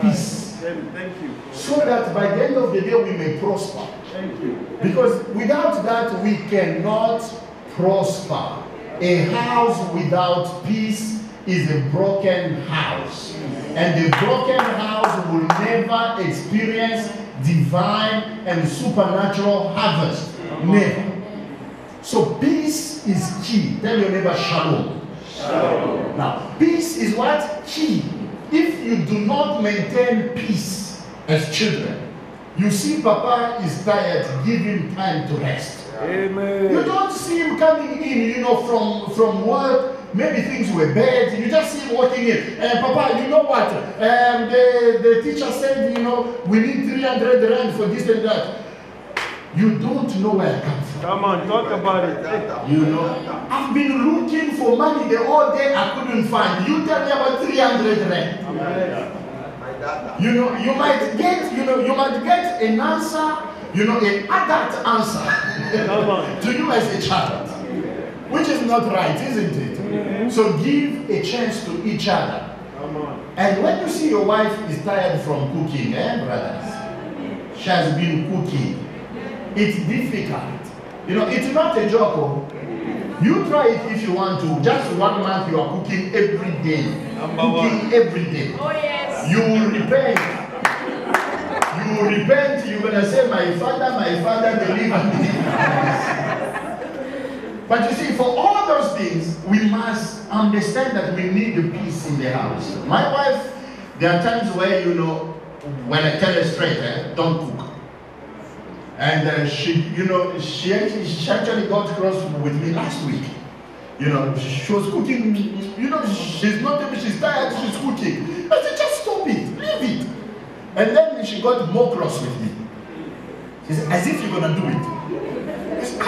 peace. Thank you. So that by the end of the day we may prosper. Thank you. Because without that we cannot prosper. A house without peace is a broken house. And the broken house will never experience divine and supernatural harvest. Never. So peace is key. Tell your neighbor shalom. Shalom. Now, peace is what? Key. If you do not maintain peace as children, you see Papa is tired, give him time to rest. Amen. You don't see him coming in, from work. Maybe things were bad. You just see him walking in. Papa, you know what? The teacher said, we need 300 rand for this and that. You don't know where I come from. Come on, talk about it. I've been looking for money the whole day. I couldn't find. You tell me about 300 rand. You might get an answer, an adult answer to you as a child, which is not right, isn't it? Mm-hmm. So give a chance to each other. And when you see your wife is tired from cooking, brothers, she has been cooking. It's difficult. It's not a joke. You try it if you want to. Just 1 month you are cooking every day. Every day. Oh yes. You will repent. You're going to say, my father, deliver me. But you see, for all those things, we must understand that we need the peace in the house. My wife, there are times where, when I tell her straight, don't cook. And she actually got cross with me last week. She was cooking, she's not, she's tired, she's cooking. I said, just stop it, leave it. And then she got more cross with me. She said, as if you're going to do it. I said, I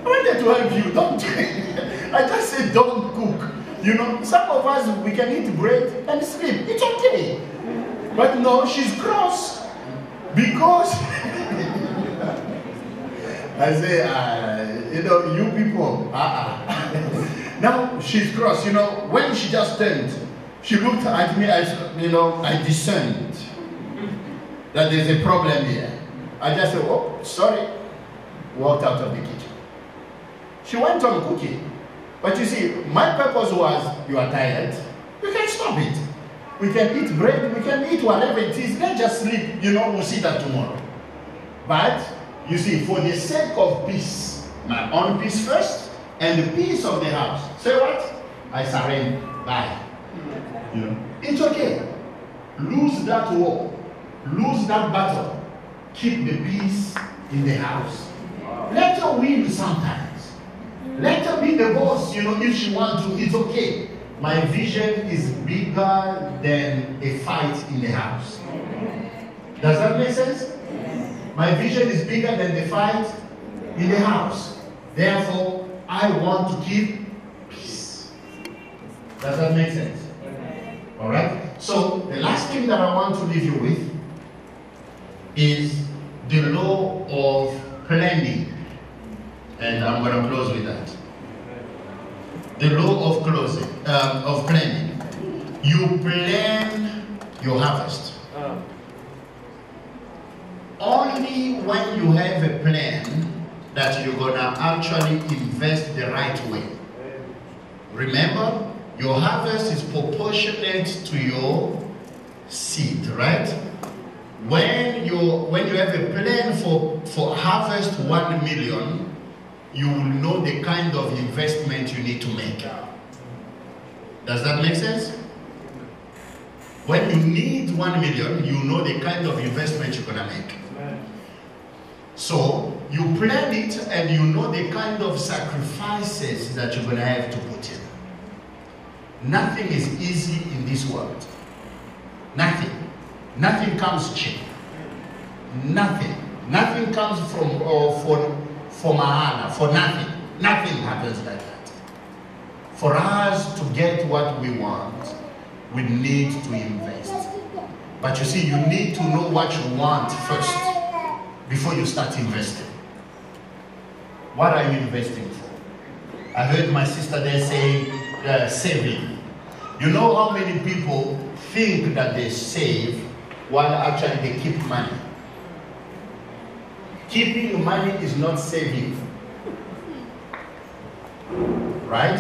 wanted to help you, don't. I just said, don't cook. Some of us, we can eat bread and sleep. It's okay. But no, she's cross. Because I say, you people, Now she's cross. When she just turned, she looked at me as, I discerned that there's a problem here. I just said, oh, sorry. Walked out of the kitchen. She went on cooking. But you see, my purpose was, you are tired, you can stop it. We can eat bread, we can eat whatever it is. Let's just sleep, we'll see that tomorrow. But, you see, for the sake of peace, my own peace first, and the peace of the house. Say what? I surrender. Bye. It's okay. Lose that war. Lose that battle. Keep the peace in the house. Let her win sometimes. Let her be the boss, if she wants to, it's okay. My vision is bigger than a fight in the house. Does that make sense? My vision is bigger than the fight in the house. Therefore, I want to keep peace. Does that make sense? Alright? So, the last thing that I want to leave you with is the law of planning. And I'm going to close with that. The law of planning. You plan your harvest. Only when you have a plan that you're going to actually invest the right way. Remember, your harvest is proportionate to your seed, right? When you have a plan for harvest 1 million, you will know the kind of investment you need to make. Does that make sense? When you need 1 million, you know the kind of investment you're going to make. So, you plan it and you know the kind of sacrifices that you're going to have to put in. Nothing is easy in this world. Nothing. Nothing comes cheap. Nothing. Nothing comes from for mahana, for nothing. Nothing happens like that. For us to get what we want, we need to invest. But you see, you need to know what you want first before you start investing. What are you investing for? I heard my sister there saying saving. You know how many people think that they save while actually they keep money? Keeping money is not saving. Right?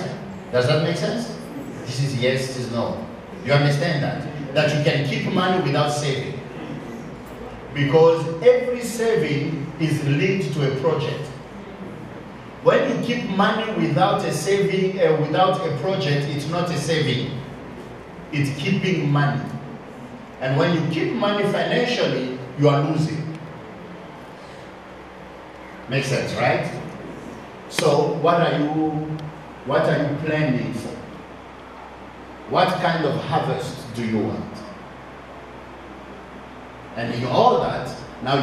Does that make sense? This is yes, this is no. You understand that? That you can keep money without saving. Because every saving is linked to a project. When you keep money without a saving, without a project, it's not a saving. It's keeping money. And when you keep money financially, you are losing. Makes sense, right? So what are you planning for? What kind of harvest do you want? And in all that, now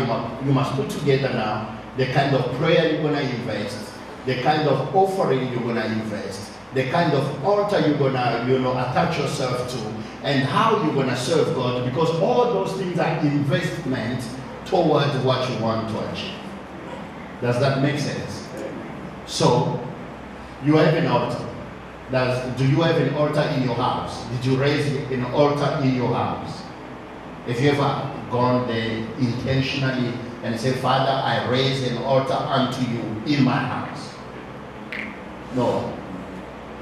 you must put together now the kind of prayer you're going to invest, the kind of offering you're going to invest, the kind of altar you're going to attach yourself to, and how you're going to serve God, because all those things are investment towards what you want to achieve. Does that make sense? So, you have an altar. Do you have an altar in your house? Did you raise an altar in your house? If you ever gone there intentionally and say, Father, I raise an altar unto you in my house. No.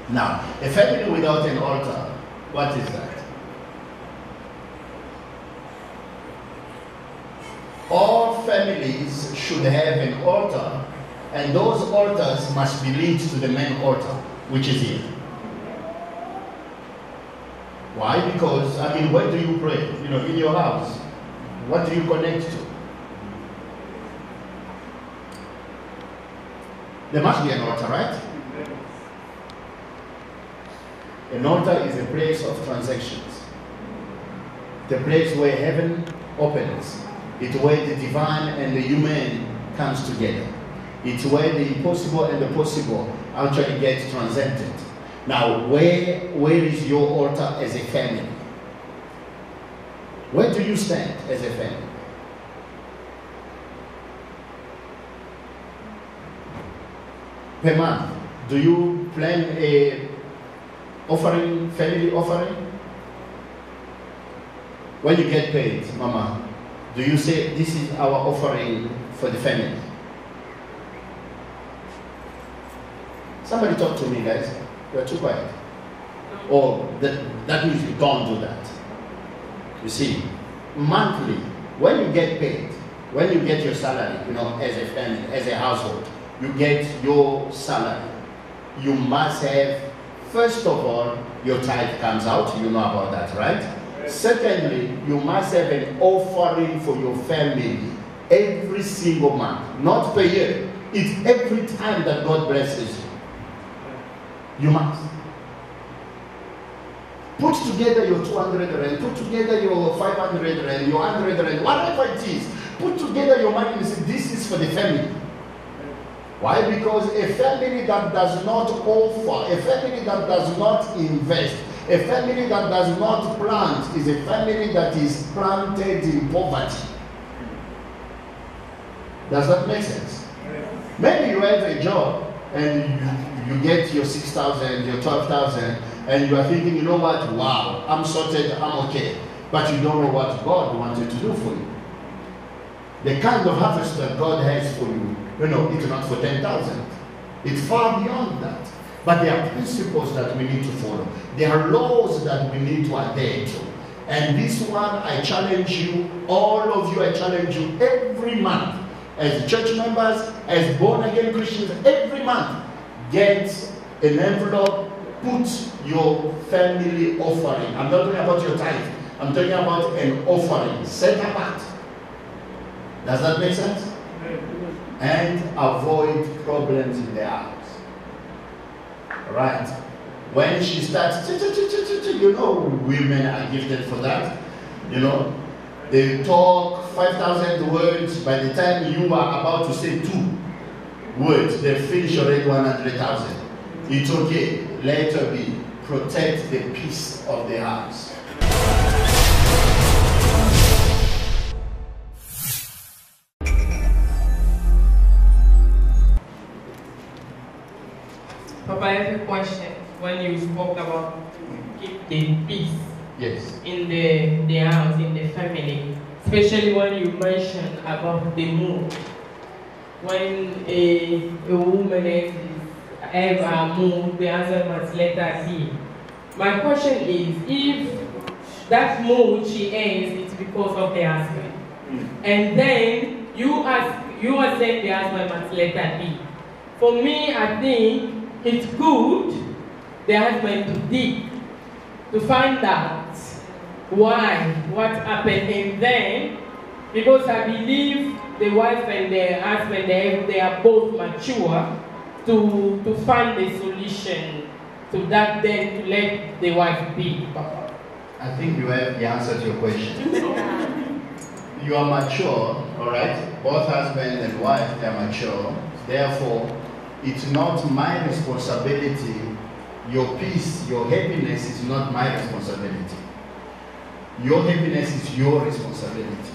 Now, a family without an altar, what is that? All families should have an altar, and those altars must be linked to the main altar, which is here. Why? Because, where do you pray? In your house. What do you connect to? There must be an altar, right? An altar is a place of transactions. The place where heaven opens. It's where the divine and the human comes together. It's where the impossible and the possible actually get transcended. Now, where is your altar as a family? Where do you stand as a family? Per month, do you plan a offering, family offering? When you get paid, Mama, do you say, this is our offering for the family? Somebody talk to me, guys. You're too quiet. Or that means you don't do that. You see, monthly, when you get paid, when you get your salary, as a family, as a household, you get your salary. You must have, first of all, your tithe comes out. You know about that, right? Secondly, you must have an offering for your family every single month, not per year. It's every time that God blesses you. You must. Put together your 200 rand, put together your 500 rand, your 100 rand, whatever it is. Put together your money and say, this is for the family. Why? Because a family that does not offer, a family that does not invest, a family that does not plant is a family that is planted in poverty. Does that make sense? Maybe you have a job and you get your 6,000, your 12,000, and you are thinking, you know what, wow, I'm sorted, I'm okay. But you don't know what God wanted to do for you. The kind of harvest that God has for you, it's not for 10,000. It's far beyond that. But there are principles that we need to follow. There are laws that we need to adhere to. And this one, I challenge you, all of you, I challenge you every month, as church members, as born-again Christians, every month, get an envelope, put your family offering. I'm not talking about your tithe. I'm talking about an offering, set apart. Does that make sense? And avoid problems in the house. Right? When she starts, women are gifted for that. You know, they talk 5,000 words. By the time you are about to say 2 words, they finish already 100,000. It's okay. Let her be. Protect the peace of the house. Papa, I have a question. When you spoke about keep the peace Yes. in the house, in the family, especially when you mentioned about the mood. When a woman have a mood, the answer must let her be. My question is, if that mood she has, it's because of the husband, and then you are saying the husband must let her be. For me, I think it's good the husband to dig, to find out why, what happened, and then, because I believe the wife and the husband, they are both mature to find a solution to that, then to let the wife be. I think you have the answer to your question. You are mature, all right? Both husband and wife, they are mature. Therefore, it's not my responsibility. Your peace, your happiness is not my responsibility. Your happiness is your responsibility.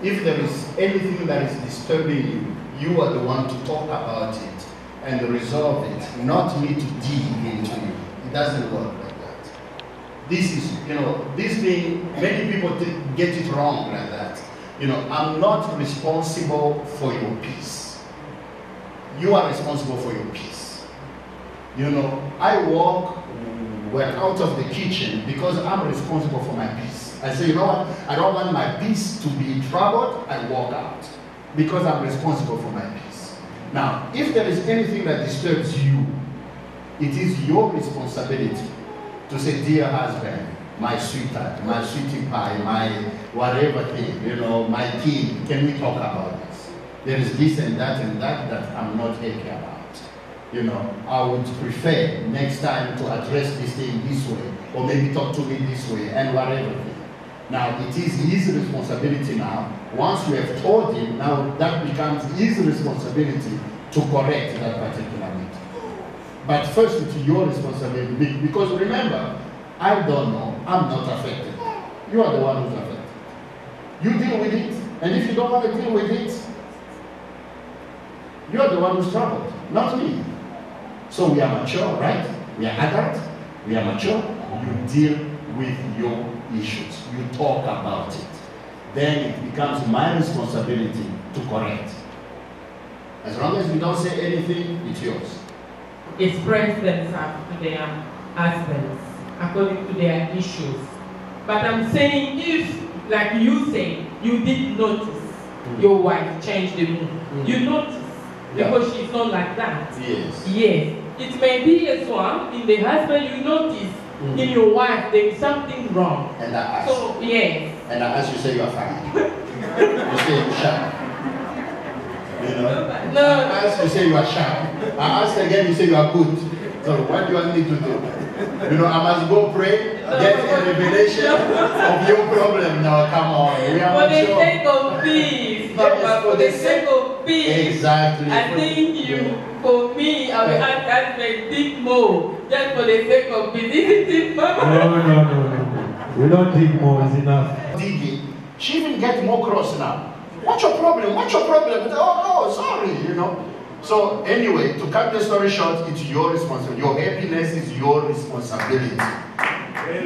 If there is anything that is disturbing you, you are the one to talk about it and resolve it, not me to dig into you. It doesn't work like that. This is, this thing, many people get it wrong like that. I'm not responsible for your peace. You are responsible for your peace. I walk out of the kitchen because I'm responsible for my peace. I say, you know what? I don't want my peace to be troubled. I walk out because I'm responsible for my peace. Now, if there is anything that disturbs you, it is your responsibility to say, dear husband, my sweetheart, my sweetie pie, my whatever thing, my king, can we talk about this? There is this and that I'm not happy about. I would prefer next time to address this thing this way, or maybe talk to me this way, and whatever. Now, it is his responsibility now. Once we have told him, now that becomes his responsibility to correct that particular matter. But first, it's your responsibility, because remember, I don't know, I'm not affected. You are the one who's affected. You deal with it, and if you don't want to deal with it, you are the one who's troubled, not me. So we are mature, right? We are adult, we are mature. You deal with your issues. You talk about it. Then it becomes my responsibility to correct. As long as you don't say anything, it's yours. Express themselves to their husbands according to their issues. But I'm saying, if, like you say, you did notice your wife change the mood, you notice. Because she's not like that. Yes. Yes. It may be as well in the husband you notice in your wife there is something wrong. And I ask. So yes. And I ask, you say you are fine. You say you're sharp. No. I ask, you say you are sharp. I ask again, you say you are good. So what do you want me to do? I must go pray, get a revelation of your problem. No, come on. We are for the sake of peace, Papa, for the sake of peace. Exactly. I think for me, I will ask husband dig more, just for the sake of peace. Isn't it, Papa? No. We don't dig more, it's enough. Digging. She even gets more cross now. What's your problem? What's your problem? Oh, sorry, So anyway, to cut the story short, it's your responsibility. Your happiness is your responsibility.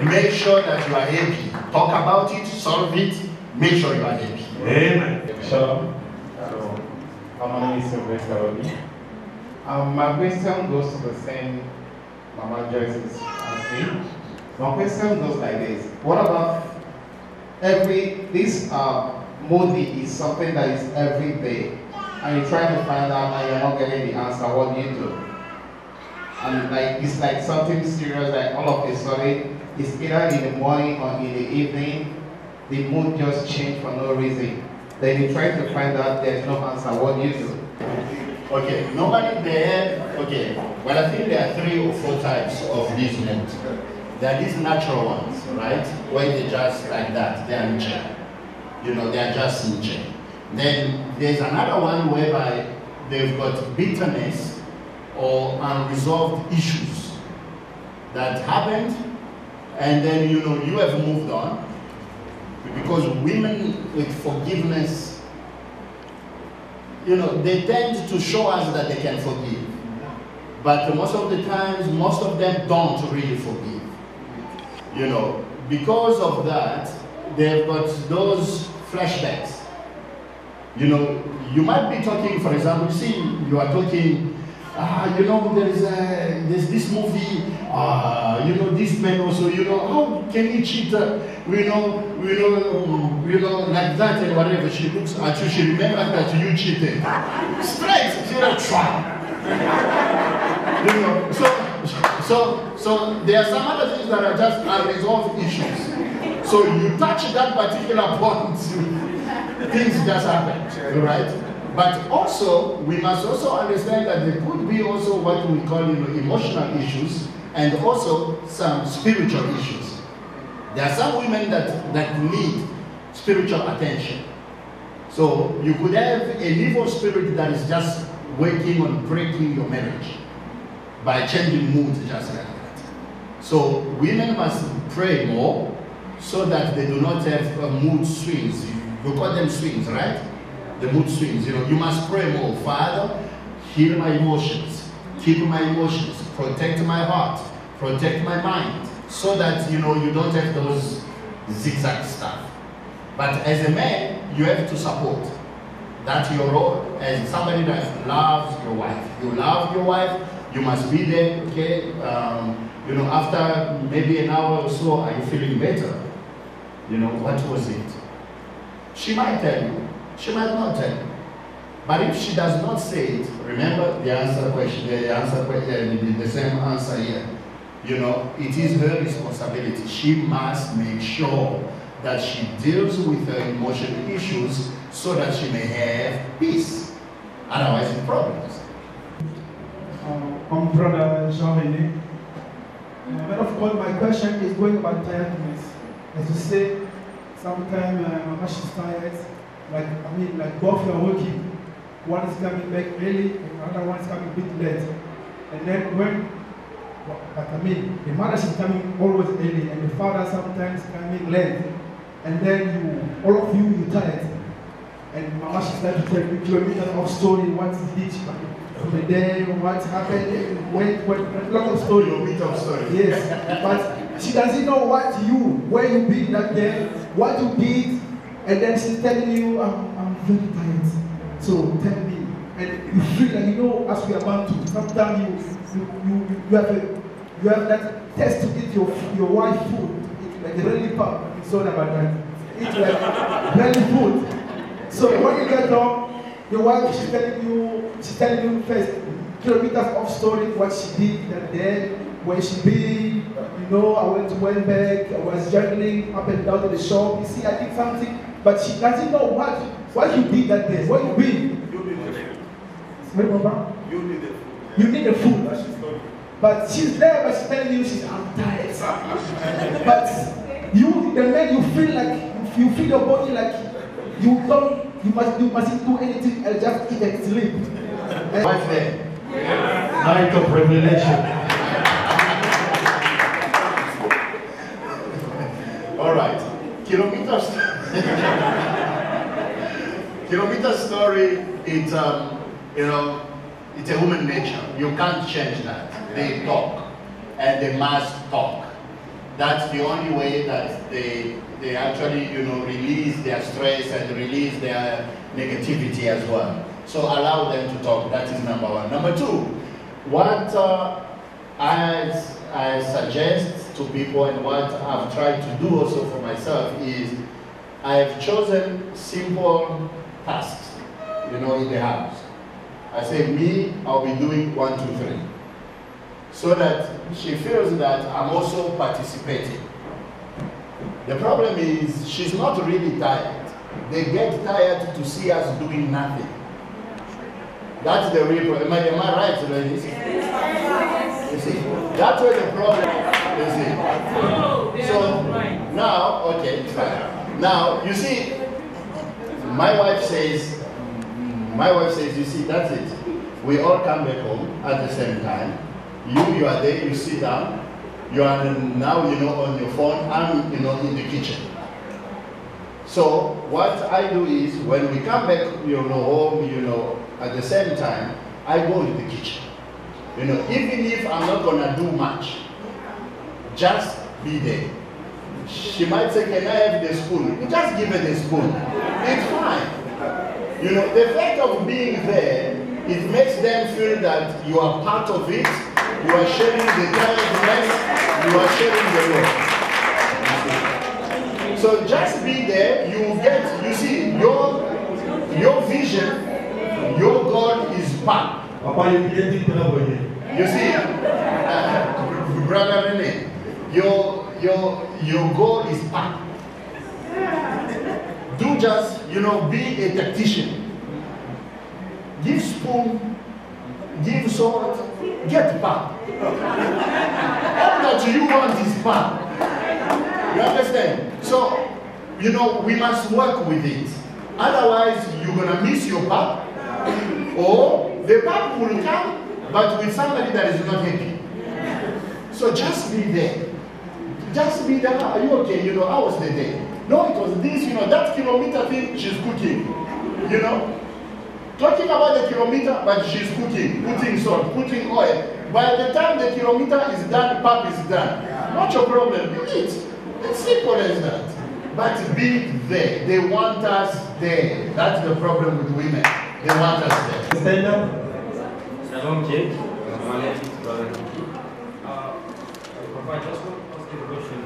Make sure that you are happy. Talk about it, solve it, make sure you are happy. Amen. Shalom. My name is Sylvester Obi. My question goes to the same Mama Joyce's asking. My question goes like this. What about this movie is something that is every day, and you're trying to find out and you're not getting the answer, what do you do? And it's like something serious, like all of a sudden, it's either in the morning or in the evening, the mood just changed for no reason. Then you try to find out there's no answer, what do you do? Okay, normally I think there are 3 or 4 types of these moods. There are these natural ones, right? Where they just like that, they are in chair. You know, they are just in chair. Then there's another one whereby they've got bitterness or unresolved issues that happened, and then you know you have moved on. Because women with forgiveness, you know, they tend to show us that they can forgive. But most of the times, most of them don't really forgive. You know, because of that, they've got those flashbacks. You know, you might be talking, for example, you see, you are talking, you know, there's this movie, you know, this man also, you know, how can he cheat? We know, like that and whatever. She looks at you, she remembers that you cheated. Straight, you know, try. You know, so there are some other things that are just unresolved issues. So you touch that particular point, things just happen, right? But also, we must also understand that there could be also what we call, you know, emotional issues and also some spiritual issues. There are some women that need spiritual attention. So you could have an evil spirit that is just working on breaking your marriage by changing moods just like that. So women must pray more so that they do not have mood swings. You call them swings, right? The mood swings. You know, you must pray more. Father, heal my emotions, keep my emotions, protect my heart, protect my mind, so that, you know, you don't have those zigzag stuff. But as a man, you have to support. That's your role as somebody that loves your wife. You love your wife, you must be there, okay? You know, after maybe an hour or so, are you feeling better? You know, what was it? She might tell you, she might not tell you. But if she does not say it, remember the answer question, the same answer here. You know, it is her responsibility. She must make sure that she deals with her emotional issues so that she may have peace. Otherwise, it's problems. I'm Brother Jean-René. Man of God, my question is going about tiredness. As you say, sometimes Mama she's tired. Like both are working. One is coming back early, and the other one is coming a bit late. And then the mother is coming always early, and the father sometimes coming late. And then all of you tired. And Mama she started to tell you kilometers of story, what he did from the day, what happened, a lot of story. Yes, but she doesn't know where you been that day, what you did, and then she's telling you, I'm very tired. So tell me, and you feel like, you know, as we are about to, sometimes you have that test to eat your wife food, like really pop. I'm sorry about that. It's like really food. So when you get home, your wife she's telling you first kilometers of story, what she did that day, where she be, you know, I went back, I was juggling up and down to the shop. You see, I did something, but she doesn't know what you did that day. What you been? You need the food. But she's there, but she's telling you I'm tired. But you, the man, you feel your body like you mustn't do anything else, just eat and sleep. What's there? Night of revelation. All right. Kilometer story, it's you know, it's a human nature. You can't change that. They talk, and they must talk. That's the only way that they actually, you know, release their stress and release their negativity as well. So allow them to talk. That is number one. Number two, what I suggest to people and what I've tried to do also for myself is I have chosen simple tasks, you know, in the house. I say, me, I'll be doing 1, 2, 3. So that she feels that I'm also participating. The problem is she's not really tired. They get tired to see us doing nothing. That's the real problem. Am I right, ladies? Yes. You see, that's where the problem You see? So now, okay, fine. Now you see, my wife says, you see, that's it. We all come back home at the same time. You are there, you sit down. You are now, on your phone. I'm, in the kitchen. So what I do is, when we come back, home, at the same time, I go to the kitchen. Even if I'm not gonna do much, just be there. She might say, "Can I have the spoon?" You just give her the spoon. It's fine. The fact of being there, it makes them feel that you are part of it. You are sharing the tiredness. You are sharing the work. So just be there. You see, your vision, your God is back. You see, Brother Rene, your goal is back. Do just, be a tactician. Give spoon, give sword, get back. All that you want is back. You understand? So, we must work with it. Otherwise, you're going to miss your path. Or the path will come, but with somebody that is not happy. So just be there. Just be there. Are you okay? How was the day? No, it was this, that kilometer thing, she's cooking. Talking about the kilometer, but she's cooking, putting salt, putting oil. By the time the kilometer is done, pap is done. Not your problem. You eat. It's simple as that. But be there. They want us there. That's the problem with women. They want us there. Stand up. Shalom, Jake. My name is Brother Kiki. I just want to ask you a question.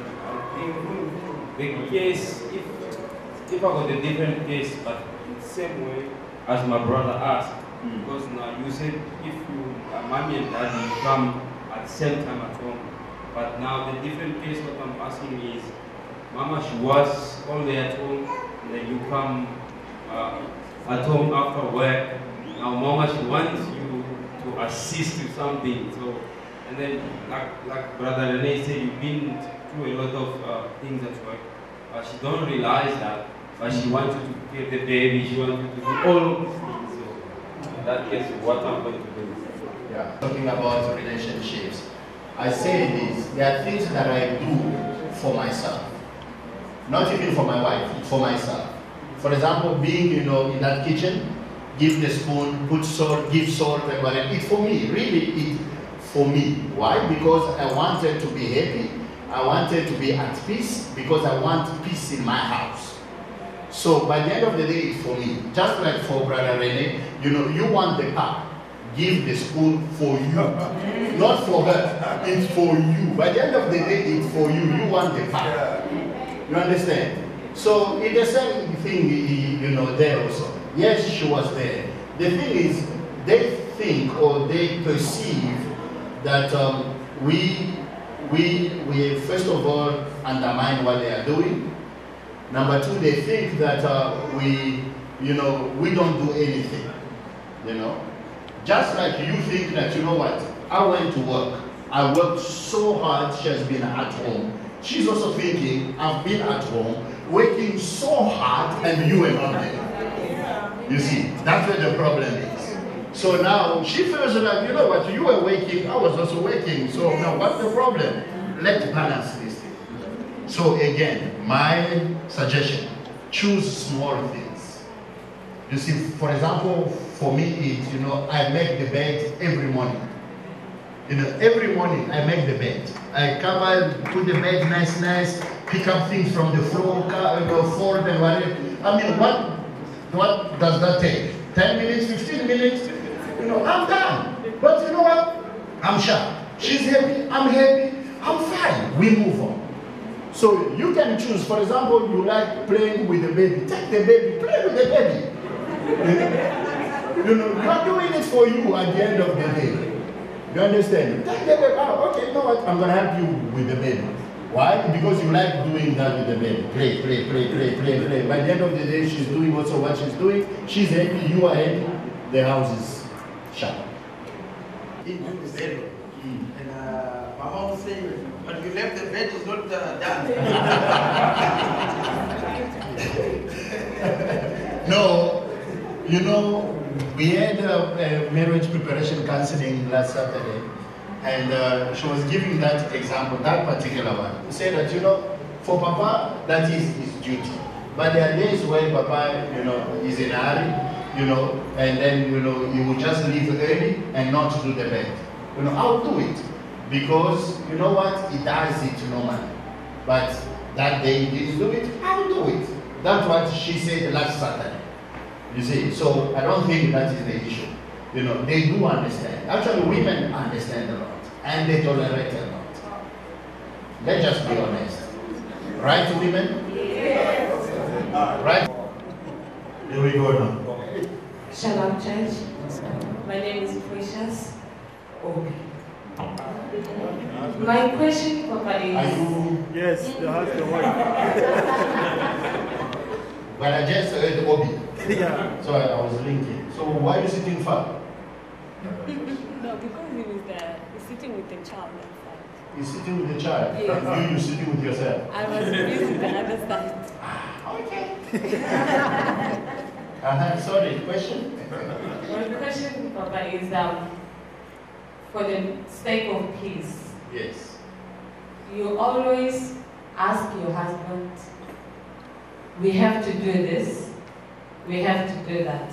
The case, if I got a different case, but in the same way as my brother asked, because now you said if mommy and daddy come at the same time at home, but now the different case what I'm asking is, Mama, she was only at home, and then you come at home after work. Now Mama, she wants you to assist with something. So, and then like Brother Rene said, you've been through a lot of things at work. She don't realize that, but she wants you to get the baby. She wants you to do all these things. So in that case, what I'm going to do? Yeah. Talking about relationships, I say this: there are things that I do for myself, not even for my wife, for myself. For example, being in that kitchen, give the spoon, put salt, give salt, and whatever. It's for me, really. It's for me. Why? Because I wanted to be happy. I wanted to be at peace because I want peace in my house. So by the end of the day, it's for me. Just like for Brother Rene, you want the pap. Give the spoon for you. Not for her. It's for you. By the end of the day, it's for you. You want the pap. You understand? So it's the same thing, there also. Yes, she was there. The thing is, they think or they perceive that we first of all undermine what they are doing. Number two, they think that we don't do anything. Just like you think that, I went to work. I worked so hard, she has been at home. She's also thinking, I've been at home, working so hard, and you were not there. You see, that's where the problem is. So now she feels like, you were working, I was also working. So now what's the problem? Let's balance this thing. So again, my suggestion, choose small things. You see, for example, for me, it's, I make the bed every morning. Every morning I make the bed. I cover, put the bed nice, pick up things from the floor, fold and whatever. I mean, what does that take? 10 minutes, 15 minutes? I'm done. But you know what? I'm sharp. She's happy, I'm happy, I'm fine. We move on. So you can choose. For example, you like playing with the baby. Take the baby, play with the baby. You are doing it for you at the end of the day. You understand? Take the baby. Okay, you know what? I'm going to help you with the baby. Why? Because you like doing that with the baby. Play. By the end of the day, she's doing also what she's doing. She's happy, you are happy. The house is sharp. And won't say it. But you left the bed is not done. No, you know, we had a marriage preparation counseling last Saturday, and she was giving that example, that particular one. She said that, you know, for Papa, that is his duty. But there are days when Papa, you know, is in a hurry, you know, and then, you know, he will just leave early and not do the bed. You know, I'll do it. Because, you know what, he does it normally. But that day he didn't do it, I'll do it. That's what she said last Saturday. You see, so I don't think that is the issue. You know, they do understand. Actually, women understand a lot. And they tolerate a lot. Let's just be honest. Right, women? Yes. Right? Here we go now. Shalom, church. My name is Precious Obi. My question, Papa, is... Yes, you have the word. But I just heard Obi. Yeah. So I was linking. So why are you sitting far? No, because he was there. He's sitting with the child outside. You're sitting with the child? Yes. You're sitting with yourself? I was busy the other side. Okay. Sorry, question? My question, Papa, is for the sake of peace. Yes. You always ask your husband, we have to do this, we have to do that,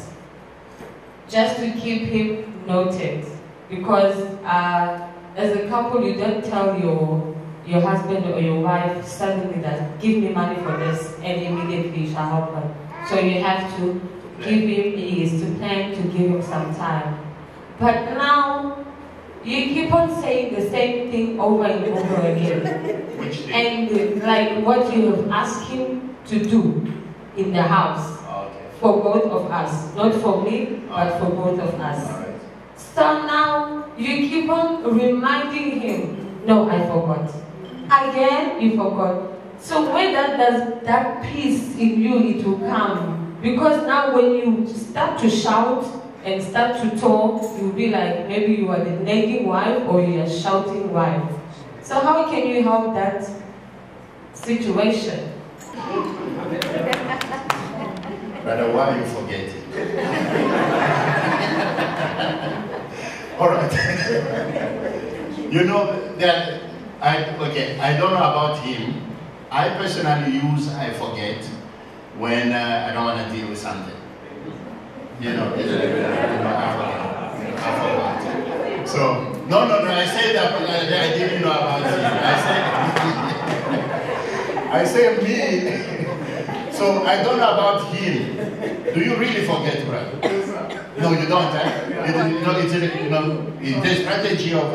just to keep him noted. Because as a couple, you don't tell your husband or your wife suddenly that give me money for this and immediately it shall happen. So you have to give him ease, to plan, to give him some time. But now you keep on saying the same thing over and over again. And like what you have asked him to do in the house. For both of us. Not for me, but for both of us. So now you keep on reminding him, no, I forgot. Again, you forgot. So when does that peace in you, it will come? Because now when you start to shout and start to talk, you'll be like, maybe you are the nagging wife or you are shouting wife. So how can you help that situation? Brother, why are you forgetting? All right. You know, that I don't know about him. I personally use I forget when I don't want to deal with something. You know, I forgot. So, no, I say that, but I didn't know about him. I say me. So, I don't know about him. Do you really forget, brother? No, you don't, eh? It's a strategy of...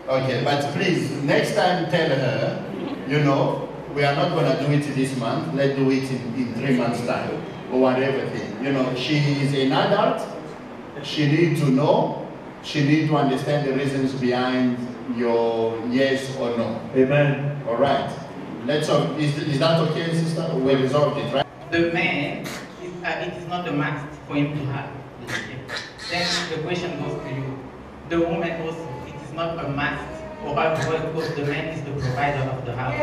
Okay, but please, next time tell her, you know, we are not going to do it this month, let's do it in 3 months' time, or whatever thing. You know, she is an adult, she needs to know, she needs to understand the reasons behind your yes or no. Amen. All right. Is that okay, sister? We resolved it, right? The man, it is not a must for him to have. Then the question goes to you. The woman also, it is not a must for her to work because the man is the provider of the house.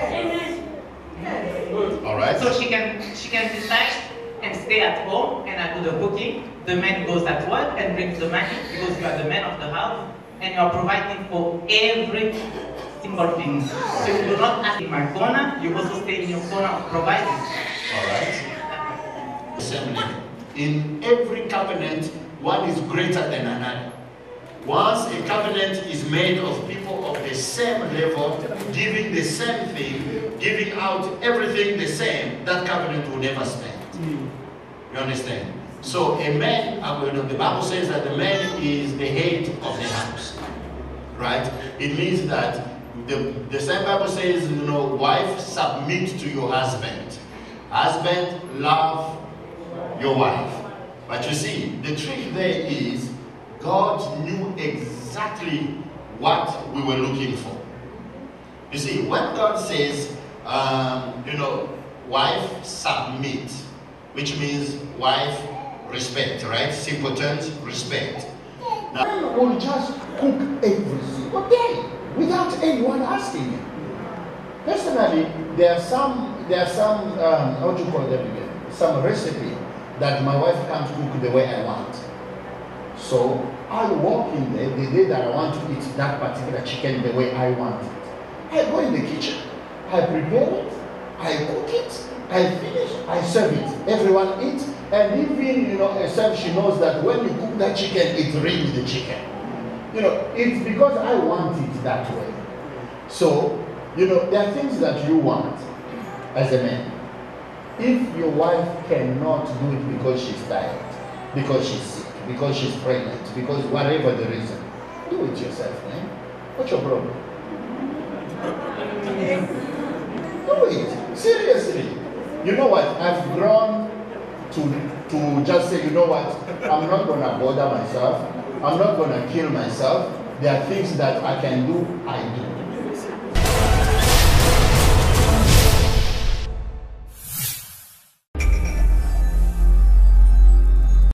All right. So she can decide and stay at home and I do the cooking. The man goes at work and brings the money because you are the man of the house and you are providing for every single thing. So you do not ask in my corner, you also stay in your corner of providing. All right. Assembly. In every covenant, one is greater than another. Once a covenant is made of people of the same level, giving the same thing, giving out everything the same, that covenant will never stand. You understand? So a man, the Bible says that the man is the head of the house. Right? It means that the same Bible says, you know, wife, submit to your husband. Husband, love your wife. But you see, the trick there is God knew exactly what we were looking for. You see, when God says, you know, wife, submit, which means wife, respect, right? Simple terms, respect. Now, will just cook everything. obey without anyone asking you. Personally, there are some how do you call them again? Some recipe that my wife can't cook the way I want. So I walk in there the day that I want to eat that particular chicken the way I want it. I go in the kitchen, I prepare it, I cook it, I finish, I serve it. Everyone eats, and even herself, she knows that when you cook that chicken, it rings the chicken. It's because I want it that way. So, there are things that you want as a man. If your wife cannot do it because she's tired, because she's sick, because she's pregnant, because whatever the reason, do it yourself, man. What's your problem? Do it. Seriously. You know what? I've grown to just say, you know what? I'm not going to bother myself. I'm not going to kill myself. There are things that I can do, I do.